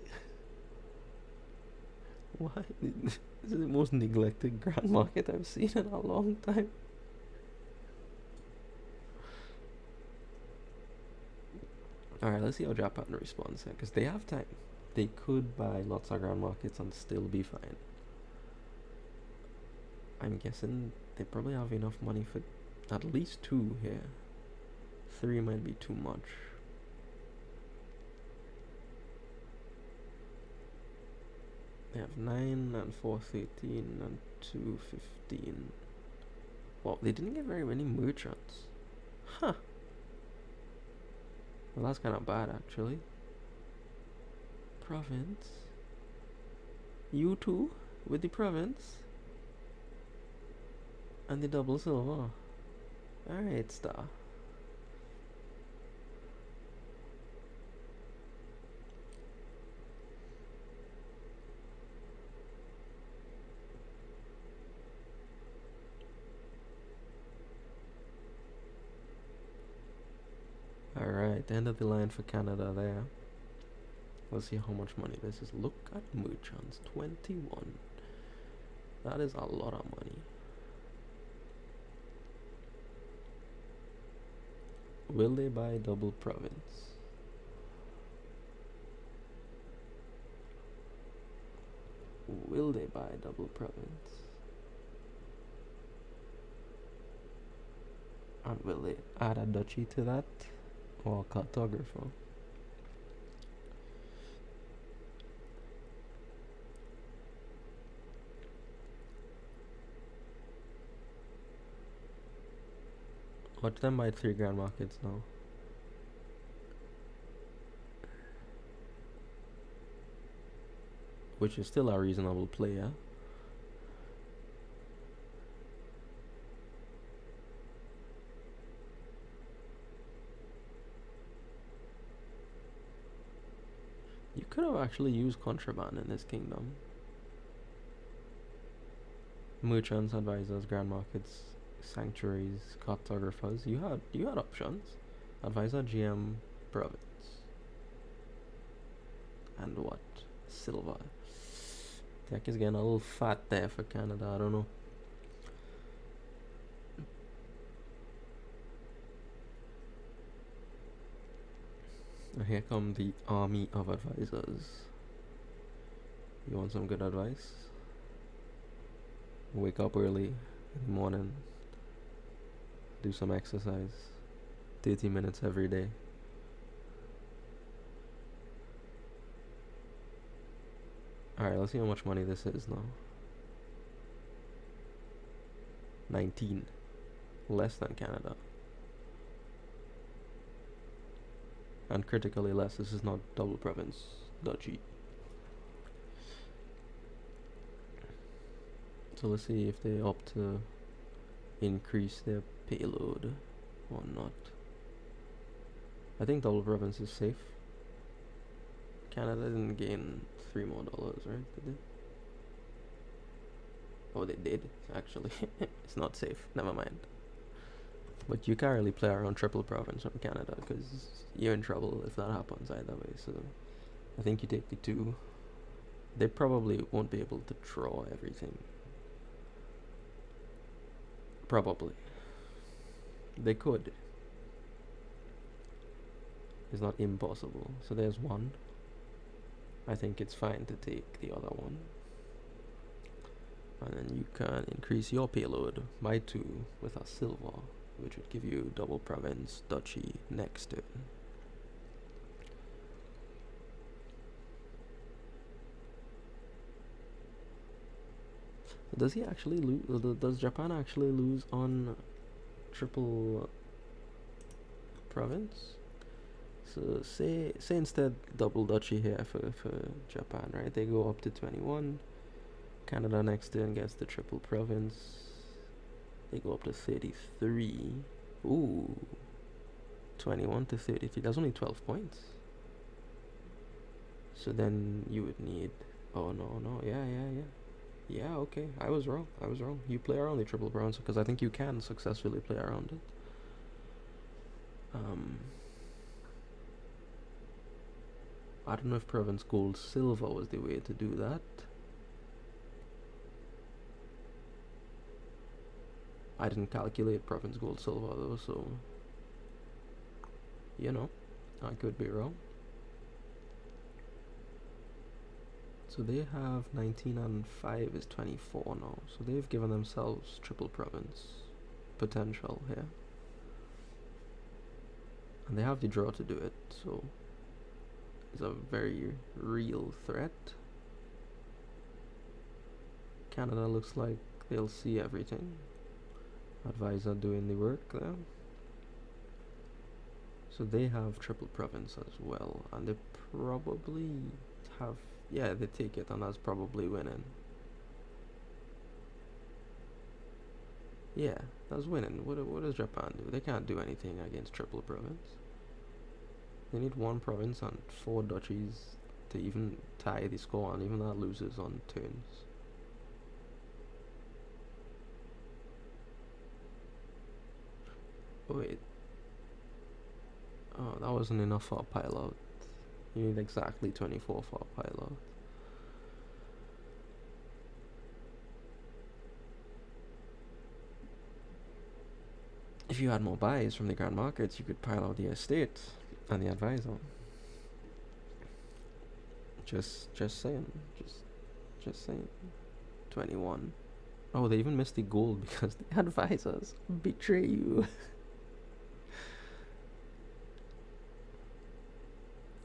Why? This is the most neglected grand market I've seen in a long time. Alright, let's see how Japan responds here, because they have time. They could buy lots of grand markets and still be fine. I'm guessing they probably have enough money for at least 2 here. 3 might be too much. They have 9 and 4, 13 and 2, 15. Well, they didn't get very many merchants. Huh. Well, that's kind of bad, actually. Province. You too, with the province. And the double silver. Alright, star. Alright, end of the line for Canada there. Let's see how much money this is. Look at merchants, 21. That is a lot of money. Will they buy double province? Will they buy double province? And will they add a duchy to that? Or a cartographer? Watch them buy 3 grand markets now. Which is still a reasonable player. You could have actually used contraband in this kingdom. Merchants, advisors, grand markets, sanctuaries, cartographers. You had options. Advisor, GM, province. And what? Silver. Tech is getting a little fat there for Canada, I don't know. And here come the army of advisors. You want some good advice? Wake up early in the morning. Do some exercise. 30 minutes every day. Alright, let's see how much money this is now. 19. Less than Canada. And critically less. This is not double province. Duchy. So let's see if they opt to increase their payload or not. I think double province is safe. Canada didn't gain $3 more, right? Did they? Oh, they did, actually. It's not safe. Never mind. But you can't really play around triple province from Canada because you're in trouble if that happens either way. So I think you take the 2. They probably won't be able to draw everything. Probably. They could. It's not impossible. So there's 1. I think it's fine to take the other 1. And then you can increase your payload by 2 with a silver, which would give you double province, duchy next turn. Does he actually lose? Does Japan actually lose on triple province? So say instead double duchy here for Japan, right? They go up to 21. Canada next turn gets the triple province. They go up to 33. Ooh. 21 to 33. That's only 12 points. So then you would need... Oh, no. Yeah. Yeah, okay. I was wrong. I was wrong. You play around the triple bronze because I think you can successfully play around it. Um, I don't know if province gold silver was the way to do that. I didn't calculate province gold silver though, so you know, I could be wrong. So they have 19 and 5 is 24 now. So they've given themselves triple province potential here. And they have the draw to do it, so it's a very real threat. Canada looks like they'll see everything. Advisor doing the work there. So they have triple province as well, and they probably have, yeah, they take it, and that's probably winning. Yeah, that's winning. What does Japan do? They can't do anything against triple province. They need one province and 4 duchies to even tie the score, and even that loses on turns. Oh, wait. Oh, that wasn't enough for a pilot. You need exactly 24 for a pilot. If you had more buys from the grand markets, you could pile out the estate and the advisor. Just saying. Just saying. 21. Oh, they even missed the gold because the advisors betray you.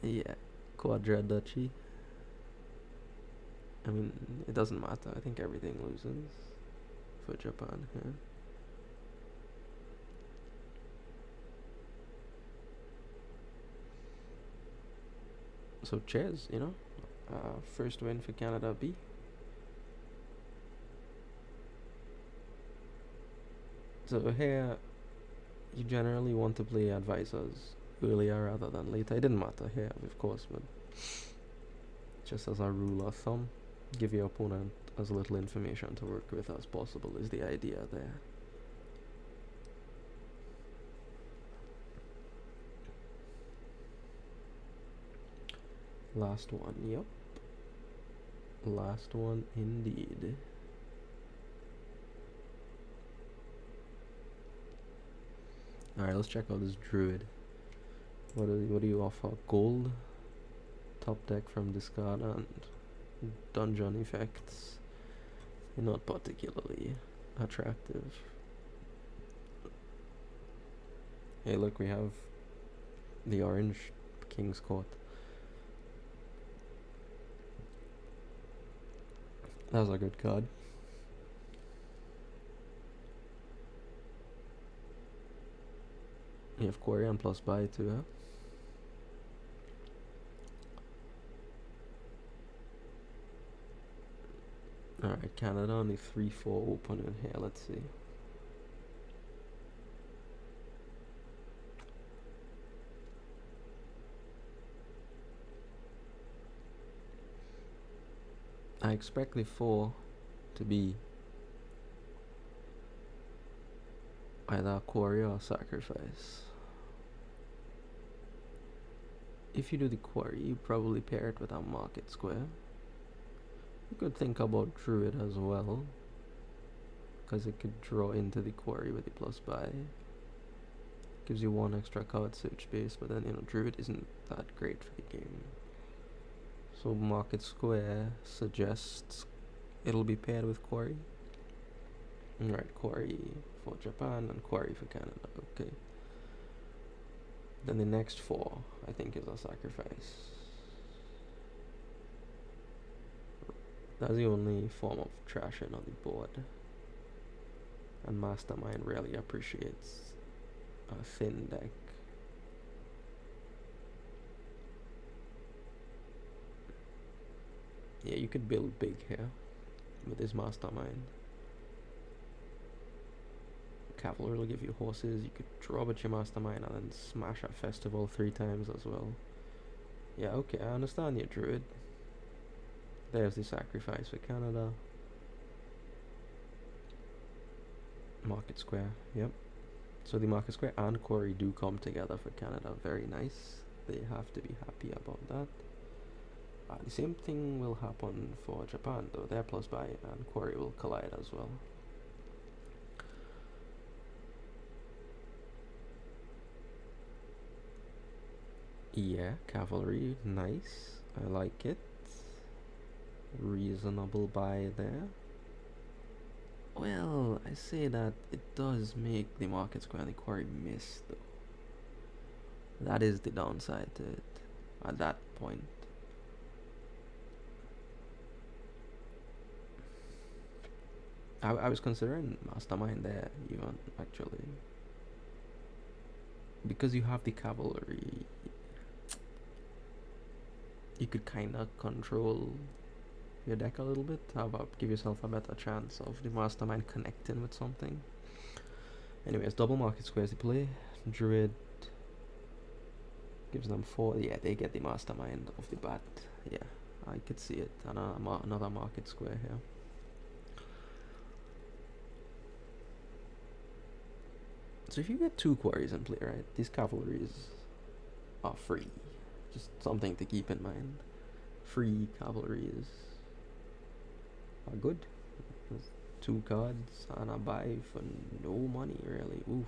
Yeah. Quadra duchy. I mean, it doesn't matter. I think everything loses for Japan here. So cheers, you know. First win for Canada B. So here, you generally want to play advisors earlier rather than later. It didn't matter here, of course, but just as a rule of thumb, give your opponent as little information to work with as possible is the idea there. Last one, yep. Last one indeed. Alright, let's check out this druid. What do you offer? Gold, top deck from discard, and dungeon effects. Not particularly attractive. Hey, look, we have the orange King's Court. That was a good card. You have Quarry and plus buy too, huh? Alright, Canada on the 3-4 opening here, let's see. I expect the 4 to be either a quarry or a sacrifice. If you do the quarry, you probably pair it with a market square. You could think about druid as well, because it could draw into the quarry with the plus buy. Gives you 1 extra card search space, but then, you know, druid isn't that great for the game. So market square suggests it'll be paired with quarry. Alright, quarry for Japan and quarry for Canada. Okay. Then the next 4, I think, is a sacrifice. That's the only form of trashing on the board. And Mastermind really appreciates a thin deck. Yeah, you could build big here with this Mastermind. Cavalry will give you horses. You could draw with your Mastermind and then smash a festival 3 times as well. Yeah, okay, I understand your druid. There's the sacrifice for Canada. Market Square, yep. So the Market Square and Quarry do come together for Canada. Very nice. They have to be happy about that. The same thing will happen for Japan, though. Their plus by and Quarry will collide as well. Yeah, cavalry, nice. I like it. Reasonable buy there. Well, I say that it does make the Market Square and the Quarry miss, though. That is the downside to it at that point. I was considering Mastermind there, even, actually. Because you have the cavalry, you could kind of control your deck a little bit. How about give yourself a better chance of the Mastermind connecting with something? Anyways, double Market Squares to play. Druid gives them 4. Yeah, they get the Mastermind off the bat. Yeah, I could see it. And another Market Square here. So if you get 2 quarries in play, right, these cavalries are free. Just something to keep in mind. Free cavalries are good. There's 2 cards and a buy for no money, really. Oof.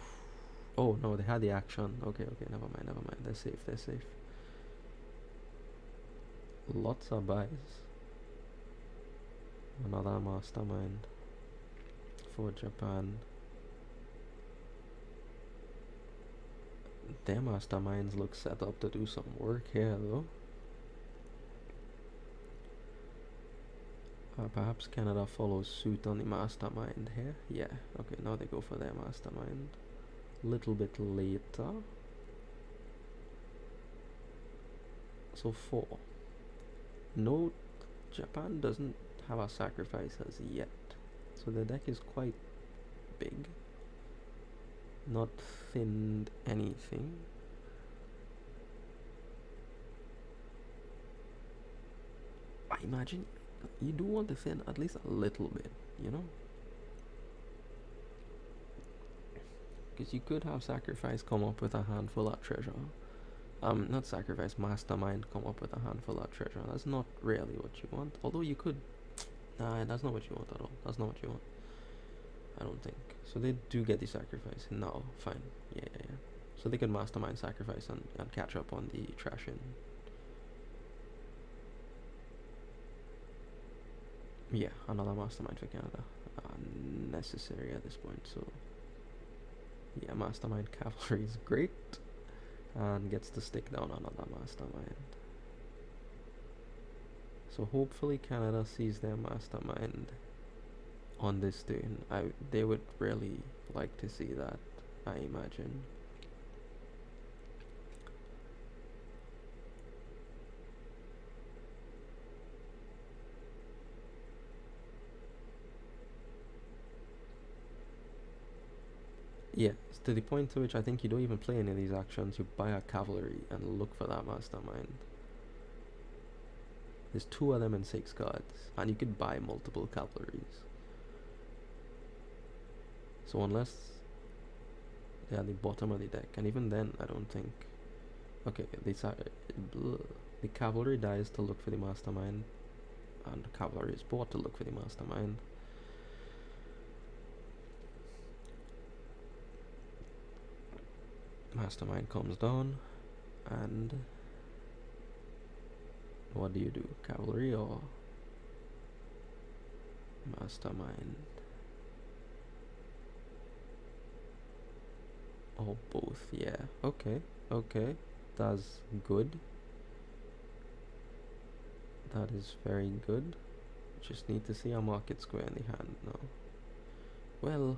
Oh no, they had the action. Okay, never mind. They're safe. Lots of buys. Another Mastermind for Japan. Their Masterminds look set up to do some work here, though. Perhaps Canada follows suit on the Mastermind here. Yeah, okay, now they go for their Mastermind. Little bit later. So 4. Note, Japan doesn't have a sacrifice as yet. So the deck is quite big. Not thinned anything. I imagine you do want to thin at least a little bit, you know? Because you could have sacrifice come up with a handful of treasure. Not sacrifice, Mastermind come up with a handful of treasure. That's not really what you want. Although you could. Nah, that's not what you want at all. That's not what you want. I don't think. So they do get the sacrifice. No, fine. Yeah. So they could Mastermind sacrifice and catch up on the trashing. Yeah, another Mastermind for Canada. Necessary at this point, so yeah, Mastermind Cavalry is great and gets to stick down another Mastermind. So hopefully Canada sees their Mastermind on this turn. They would really like to see that, I imagine. Yeah, it's to the point to which I think you don't even play any of these actions. You buy a cavalry and look for that Mastermind. There's 2 of them and 6 cards, and you could buy multiple cavalries. So unless they're at the bottom of the deck, and even then, I don't think. Okay, the cavalry dies to look for the Mastermind, and the cavalry is bought to look for the Mastermind. Mastermind comes down, and what do? Cavalry or Mastermind? Or both, yeah. Okay. That's good. That is very good. Just need to see a Market Square in the hand now. Well,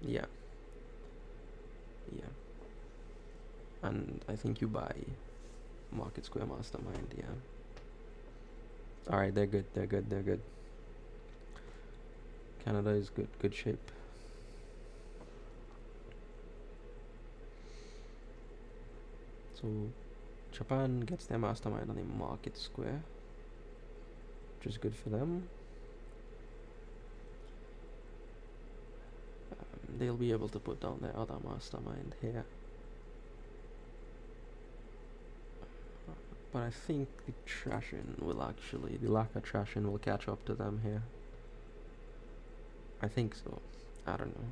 yeah. And I think you buy Market Square Mastermind, yeah. Alright, they're good. Canada is good shape. So Japan gets their Mastermind on the Market Square, which is good for them. they'll be able to put down their other mastermind here. But I think the trashing will actually, the lack of trashing will catch up to them here. I think so. I don't know.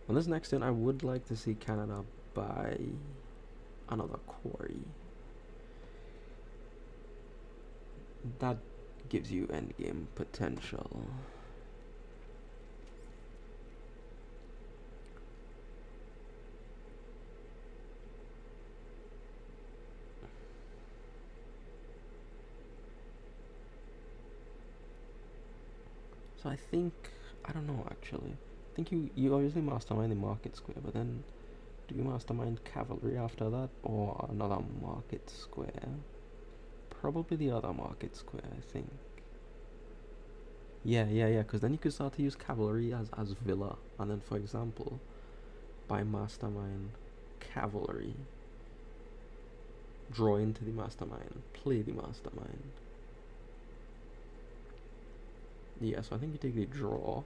On this next turn, I would like to see Canada buy another quarry. That gives you endgame potential. So I think, I don't know actually. I think you obviously mastermind the market square, but then do you mastermind cavalry after that or another market square? Probably the other market square, I think. Yeah, because then you could start to use cavalry as villa, and then for example, by mastermind cavalry, draw into the mastermind, play the mastermind. Yeah, so I think you take the draw.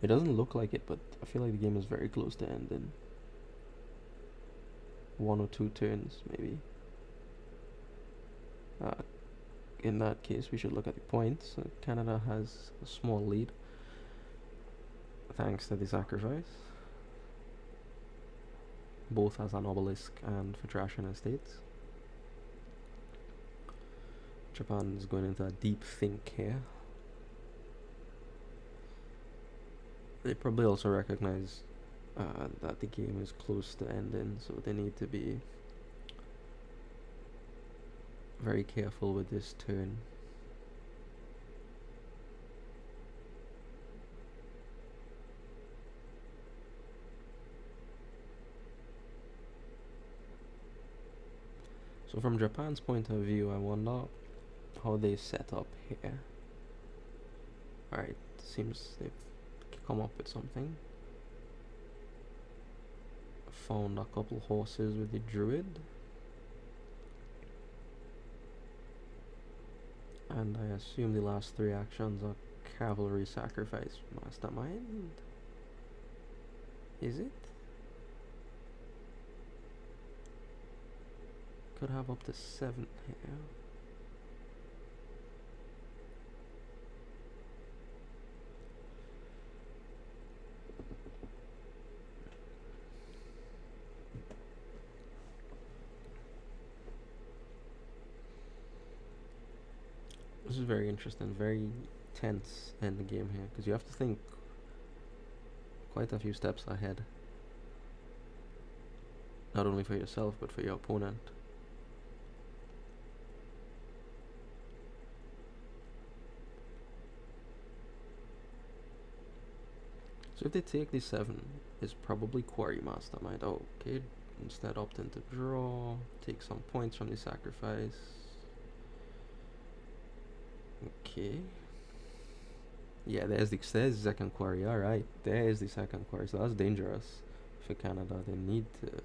It doesn't look like it, but I feel like the game is very close to ending. 1 or 2 turns, maybe. In that case, we should look at the points. Canada has a small lead, thanks to the sacrifice. Both as an obelisk and for trashing estates. Japan is going into a deep think here. They probably also recognize that the game is close to ending, so they need to be very careful with this turn. So from Japan's point of view, I wonder how they set up here. Alright, seems they've come up with something. Found a couple horses with the druid. And I assume the last 3 actions are cavalry, sacrifice, mastermind. Is it? Could have up to 7 here. This is very interesting, very tense end game here, because you have to think quite a few steps ahead. Not only for yourself, but for your opponent. So if they take the 7, it's probably quarry mastermind. Oh, okay, instead opt into draw, take some points from the sacrifice. Okay. Yeah, there's the second quarry. Alright, there's the second quarry. So that's dangerous for Canada. They need to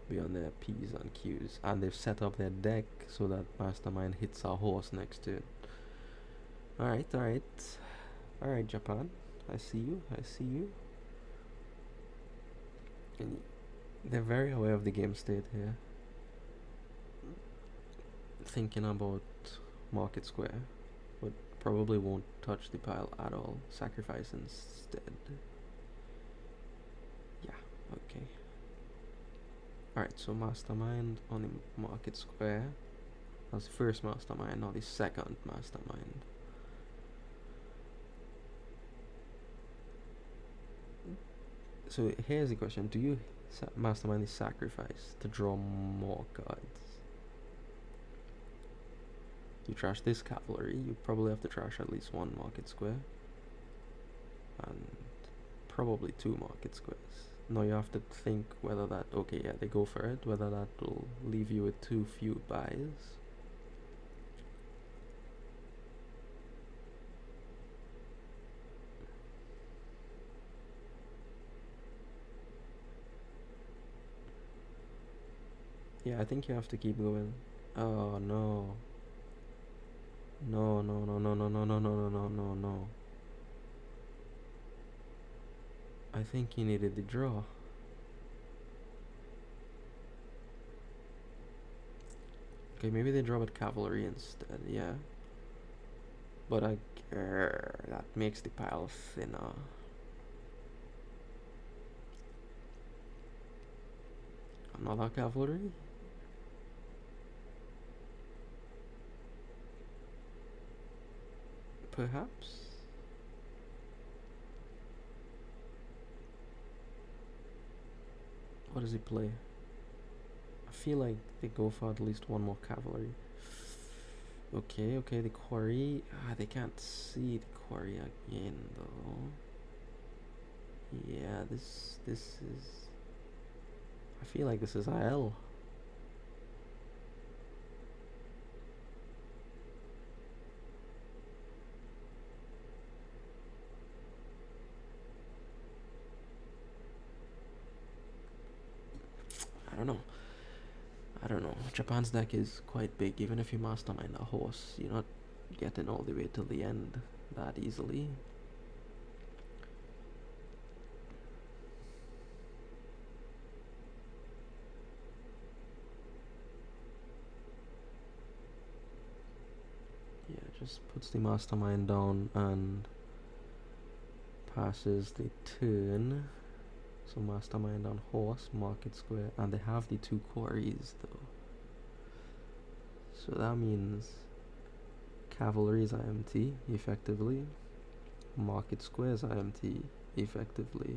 be on their P's and Q's. And they've set up their deck so that mastermind hits a horse next to it. Alright. Alright, Japan. I see you. And they're very aware of the game state here. Thinking about market square. Probably won't touch the pile at all. Sacrifice instead. Yeah, okay. Alright, so mastermind on the market square. That's the first mastermind, now the second mastermind. So here's the question. Do you mastermind the sacrifice to draw more cards? You trash this cavalry, you probably have to trash at least 1 market square. And probably 2 market squares. Now you have to think whether that, okay, yeah, they go for it, whether that will leave you with too few buys. Yeah, I think you have to keep going. Oh no. No, no, no, no, no, no, no, no, no, no, no, no. I think he needed the draw. Okay, maybe they draw with cavalry instead, yeah. But that makes the pile thinner. Another cavalry? Perhaps? What does he play? I feel like they go for at least one more cavalry. Okay, okay, the quarry. They can't see the quarry again though. Yeah, this is. I feel like this is IL. I don't know. I don't know. Japan's deck is quite big. Even if you mastermind a horse, you're not getting all the way to the end that easily. Yeah, just puts the mastermind down and passes the turn. So mastermind on horse, market square, and they have the two quarries though. So that means cavalry is IMT effectively, market square is IMT effectively.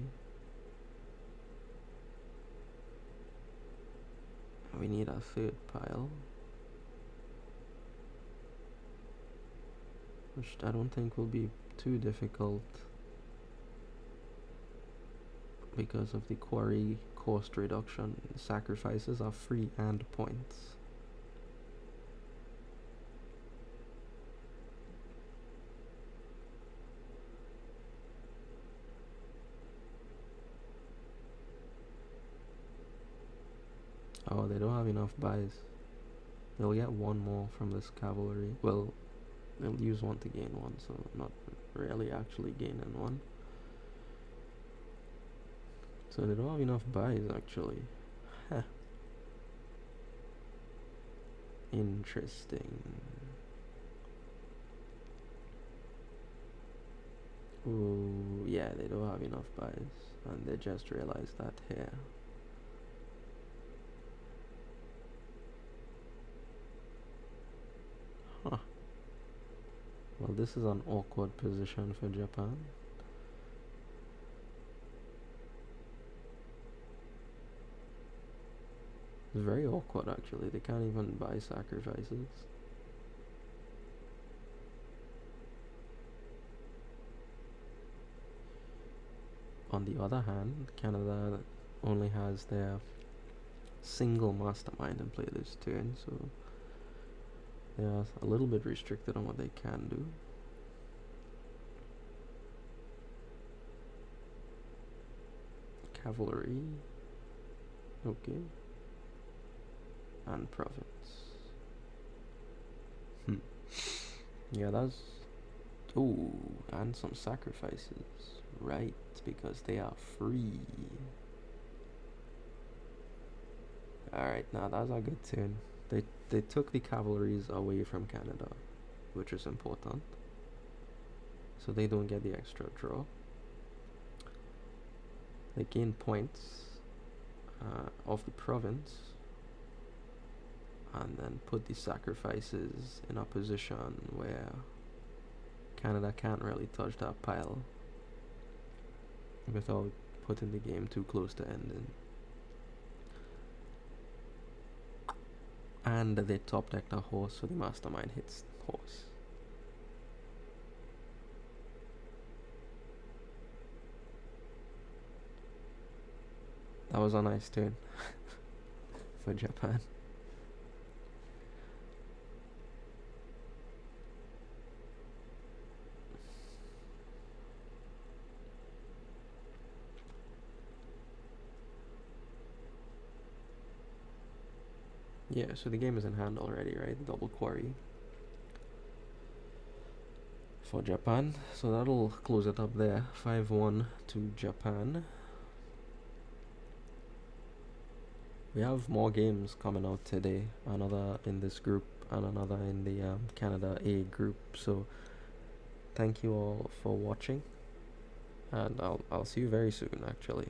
We need a third pile, which I don't think will be too difficult because of the quarry cost reduction. Sacrifices are free and points. Oh, they don't have enough buys. They'll get one more from this cavalry. Well, they'll use one to gain one, so not really actually gaining one. So they don't have enough buys actually. Huh. Interesting. Ooh, yeah, they don't have enough buys, and they just realized that here. Huh. Well, this is an awkward position for Japan. It's very awkward actually. They can't even buy sacrifices. On the other hand, Canada only has their single mastermind in play this turn, so they are a little bit restricted on what they can do. Cavalry. Okay. And province. Yeah, that's... Ooh, and some sacrifices. Right, because they are free. Alright, now that's a good turn. They took the cavalries away from Canada, which is important. So they don't get the extra draw. They gain points of the province, and then put the sacrifices in a position where Canada can't really touch that pile without putting the game too close to ending. And they top decked a horse, so the mastermind hits horse. That was a nice turn for Japan. Yeah, so the game is in hand already, right? Double quarry for Japan. So that'll close it up there. 5-1 to Japan. We have more games coming out today. Another in this group and another in the Canada A group. So thank you all for watching, and I'll see you very soon actually.